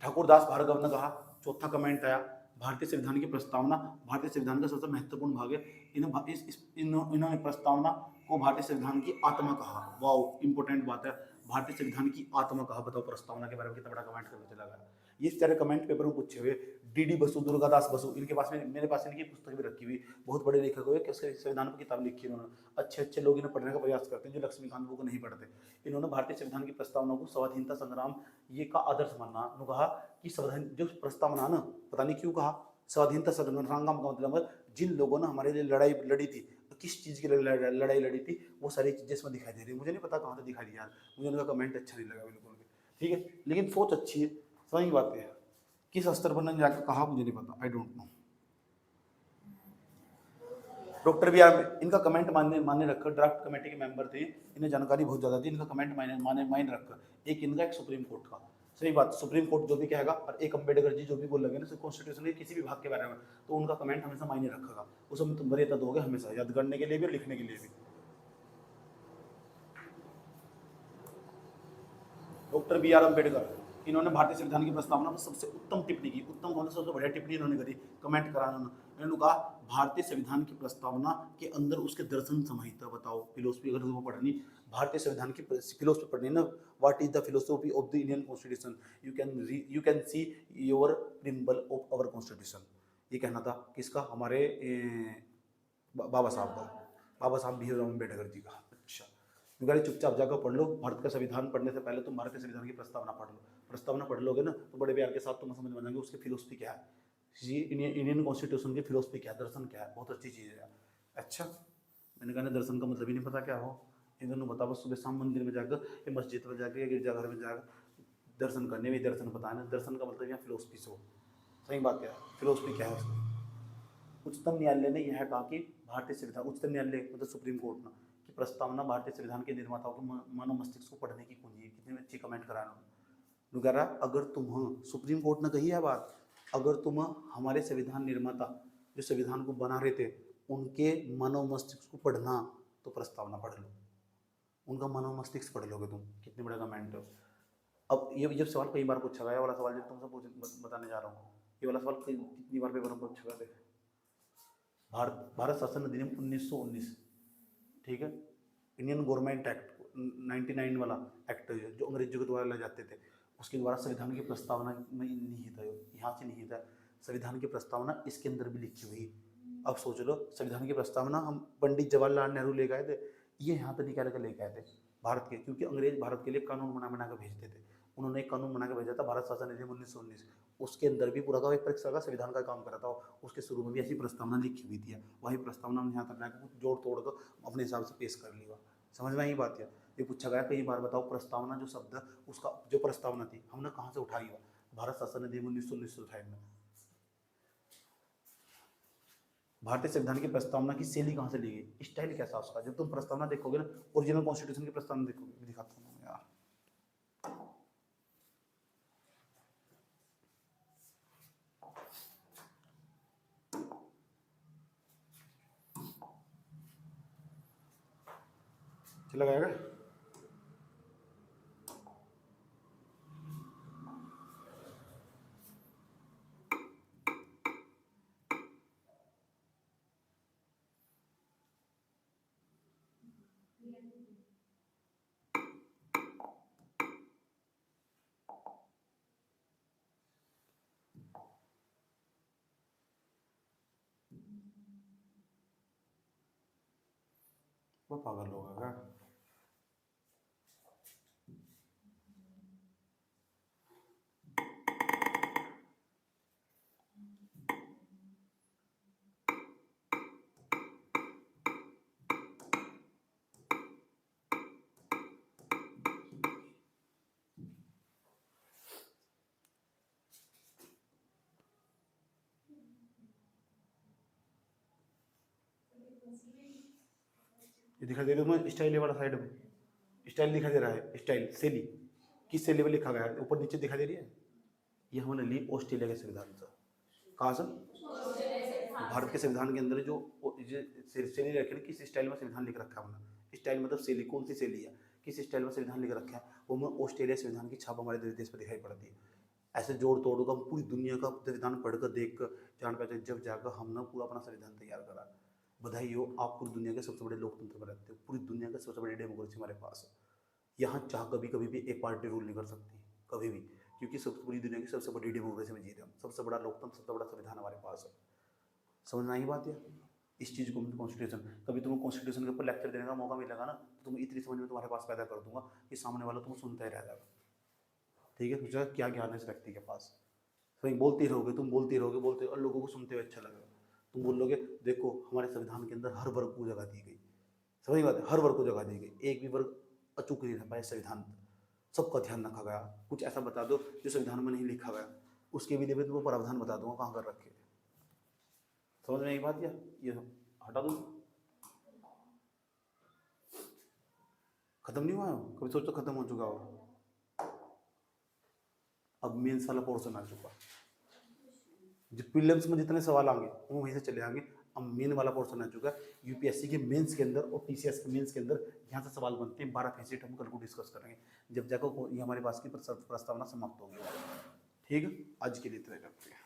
ठाकुरदास भार्गव ने कहा, चौथा कमेंट आया, भारतीय संविधान की प्रस्तावना भारतीय संविधान का सबसे महत्वपूर्ण भाग है। इन्होंने प्रस्तावना को भारतीय संविधान की आत्मा कहा। वाओ, इंपॉर्टेंट बात है, भारतीय संविधान की आत्मा कहा। बताओ प्रस्तावना के बारे में कितना बड़ा कमेंट करके चला गया। ये सारे कमेंट पेपर में पूछे हुए। डी बसु, दुर्गादास बसु, इनके पास में, मेरे पास इनकी पुस्तक भी रखी हुई, बहुत बड़े लेखक हुए, उसके संविधान पर किताब लिखी उन्होंने। अच्छे अच्छे लोग इन्हें पढ़ने का प्रयास करते हैं, जो लक्ष्मीकांत को नहीं पढ़ते। इन्होंने भारतीय संविधान की प्रस्तावना को स्वाधीनता संग्राम ये का आदर्श मानना। उन्होंने कहा कि संविधान जो प्रस्तावना ना, पता नहीं क्यों कहा स्वाधीनता संग्राम का मतलब जिन लोगों ने हमारे लिए लड़ाई लड़ी थी, किस चीज़ की लड़ाई लड़ी थी, वो सारी चीज़ें इसमें दिखाई दे रही है। मुझे नहीं पता कहाँ से दिखाई दी यार, मुझे उनका कमेंट अच्छा नहीं लगा बिल्कुल भी, ठीक है, लेकिन सोच अच्छी है। सही बात है, किस स्तर पर जाकर कहा मुझे नहीं पता, I don't know. Doctor B R, इनका कमेंट मान्य रखकर, ड्राफ्ट कमेटी के मेंबर थे, इन्हें जानकारी बहुत ज़्यादा थी, इनका कमेंट मान्य रखकर, एक इनका एक सुप्रीम कोर्ट का। सही बात, सुप्रीम कोर्ट जो भी कहेगा, और एक अम्बेडकर जी जो भी बोल लगे ना कॉन्स्टिट्यूशन के किसी भी भाग के बारे में, तो उनका कमेंट हमेशा मायने रखेगा, उसमें तुम वरीयता दोगे हमेशा, याद करने के लिए भी और लिखने के लिए भी। डॉक्टर बी आर अम्बेडकर, इन्होंने भारतीय संविधान की प्रस्तावना पर सबसे उत्तम टिप्पणी की। उत्तम कौन, सबसे बढ़िया टिप्पणी इन्होंने करी, कमेंट करा इन्होंने कहा भारतीय संविधान की प्रस्तावना के अंदर उसके दर्शन समाहित है। बताओ फिलोसफी अगर तुमको पढ़नी, भारतीय संविधान की फिलोसफी पढ़नी ना, what is the philosophy of the Indian constitution, you can see your preamble of our constitution. ये कहना था किसका? हमारे बाबा साहब का, बाबा साहब भीमराव अम्बेडकर जी का। अच्छा, चुपचाप जाकर पढ़ लो, भारत का संविधान पढ़ने से पहले तुम भारतीय संविधान की प्रस्तावना पढ़ लो। प्रस्तावना पढ़ लोगे ना तो बड़े प्यार के साथ तुम समझ में जाएंगे उसकी फिलोसफी क्या है, इंडियन कॉन्स्टिट्यूशन की फिलोसफी क्या है, दर्शन क्या है, बहुत अच्छी चीज़ है। अच्छा, मैंने कहा ना दर्शन का मतलब ही नहीं पता क्या हो, इन्होंने बता बस सुबह शाम मंदिर में जाकर या मस्जिद में जाकर या गिरजाघर में जाकर दर्शन करने में दर्शन पता है ना, दर्शन का मतलब यहाँ फिलोसफी से हो। सही बात क्या है, फिलोसफी क्या है उसकी। उच्चतम न्यायालय ने यह कहा कि भारतीय संविधान, उच्चतम न्यायालय मतलब सुप्रीम कोर्ट ने, कि प्रस्तावना भारतीय संविधान के निर्माताओं के मानव मस्तिष्क को पढ़ने की कुंजी है। कितने अच्छी कमेंट करा उन्होंने। कह रहा अगर तुम, सुप्रीम कोर्ट ने कही है बात, अगर तुम हमारे संविधान निर्माता जो संविधान को बना रहे थे उनके मानव मस्तिष्क को पढ़ना तो प्रस्तावना पढ़ लो, उनका मानव मस्तिष्क पढ़ लोगे तुम। कितने बड़ा कमेंट है। अब ये जब सवाल कई बार पूछा गया वाला सवाल, जब तुमसे बताने जा रहा हूँ, ये वाला सवाल कितनी बार पेपर में पूछा गया। भारत शासन अधिनियम 1919, ठीक है, इंडियन गवर्नमेंट एक्ट 99 वाला एक्ट जो अंग्रेजों के द्वारा लाए जाते थे, उसके द्वारा संविधान की प्रस्तावना में निहित है, यहाँ से निहित है संविधान की प्रस्तावना, इसके अंदर भी लिखी हुई। अब सोच लो, संविधान की प्रस्तावना हम पंडित जवाहरलाल नेहरू लेकर आए थे, ये यहाँ पर निकाल कर लेकर आए थे भारत के, क्योंकि अंग्रेज भारत के लिए कानून बना के भेजते थे। उन्होंने एक कानून बना के भेजा था, भारत शासन अधिनियम 1919, उसके अंदर भी पूरा का एक परीक्षा का संविधान का काम करा था। उसके शुरू में भी ऐसी प्रस्तावना लिखी हुई थी, वही प्रस्तावना हमने यहाँ तक लाकर कुछ जोड़ तोड़ कर अपने हिसाब से पेश कर लिया। समझ में आई बात है। ये पूछा गया कई बार, बताओ प्रस्तावना जो शब्द, उसका जो प्रस्तावना थी हमने कहाँ से उठाई हुआ, भारत शासन अधिनियम 1919 से उठाई। भारतीय संविधान की प्रस्तावना की शैली कहाँ से ली गई, स्टाइल कैसा उसका, जब तुम प्रस्तावना देखोगे ना, ओरिजिनल कॉन्स्टिट्यूशन की प्रस्तावना देखोगे, दिखाता हूँ यार। चला गएगा। वो पागल होगा क्या? ये दिखाई दे रहा है तुम्हें स्टाइल वाला साइड में, स्टाइल दिखाई दे रहा है, स्टाइल शैली, किस शैली में लिखा गया है ऊपर नीचे दिखाई दे रही है। ये हमने ली ऑस्ट्रेलिया के संविधान से। कहाँ से? भारत के संविधान के अंदर जो शैली रखी है, किस स्टाइल में संविधान लिख रखा है हमने, स्टाइल मतलब शैली, कौन सी शैली है, किस स्टाइल में संविधान लिख रखा है, वो हमें ऑस्ट्रेलिया संविधान की छाप हमारे देश पर दिखाई पड़ती है। ऐसे जोड़ तोड़ का पूरी दुनिया का संविधान पढ़कर देख कर जान पाते, जब जाकर हमने पूरा अपना संविधान तैयार करा। बधाई हो, आप पूरी दुनिया के सबसे बड़े लोकतंत्र में रहते हो, पूरी दुनिया का सबसे बड़ी डेमोक्रेसी हमारे पास है। यहाँ चाह कभी कभी भी एक पार्टी रूल नहीं कर सकती, कभी भी, क्योंकि सब पूरी दुनिया की सबसे बड़ी डेमोक्रेसी में जी रहे हम, सबसे बड़ा लोकतंत्र, सबसे बड़ा संविधान हमारे पास है। समझ में आई बात है? इस चीज़ को कॉन्स्टिट्यूशन, कभी तुम्हें कॉन्स्टिट्यूशन के ऊपर लेक्चर देने का मौका मिलेगा ना, तो तुम इतनी समझ में तुम्हारे पास पैदा कर दूंगा कि सामने वाला तुम सुनता ही रह जाएगा। ठीक है, सोचा क्या ज्ञान है इस व्यक्ति के पास। वही बोलते रहोगे, तुम बोलते रहोगे, बोलते, और लोगों को सुनते हुए अच्छा लगेगा। तुम बोलोगे देखो हमारे संविधान के अंदर हर वर्ग को जगह दी गई, समझ बात है, हर वर्ग को जगह दी गई, एक भी वर्ग अचूक नहीं रह पाए संविधान, सबका ध्यान रखा गया। कुछ ऐसा बता दो जो संविधान में नहीं लिखा गया, उसके भी लिए तुमको प्रावधान बता दूंगा कहाँ कर रखे। समझ में आई बात? क्या ये हटा दूँ? खत्म नहीं हुआ है, कभी सोचो खत्म हो चुका हो। अब मेंस वाला पोर्शन आ चुका, जो प्रीलिम्स में जितने सवाल आएंगे वो वहीं से चले आएंगे। अब मेन वाला पोर्शन आ चुका है, यूपीएससी के मेंस के अंदर और टीसीएस के मेंस के अंदर यहाँ से सवाल बनते हैं। 12 हम कल को डिस्कस करेंगे, जब जाकर ये हमारे पास की प्रस्तावना समाप्त होगी। ठीक है, आज के लिए इतना करते हैं।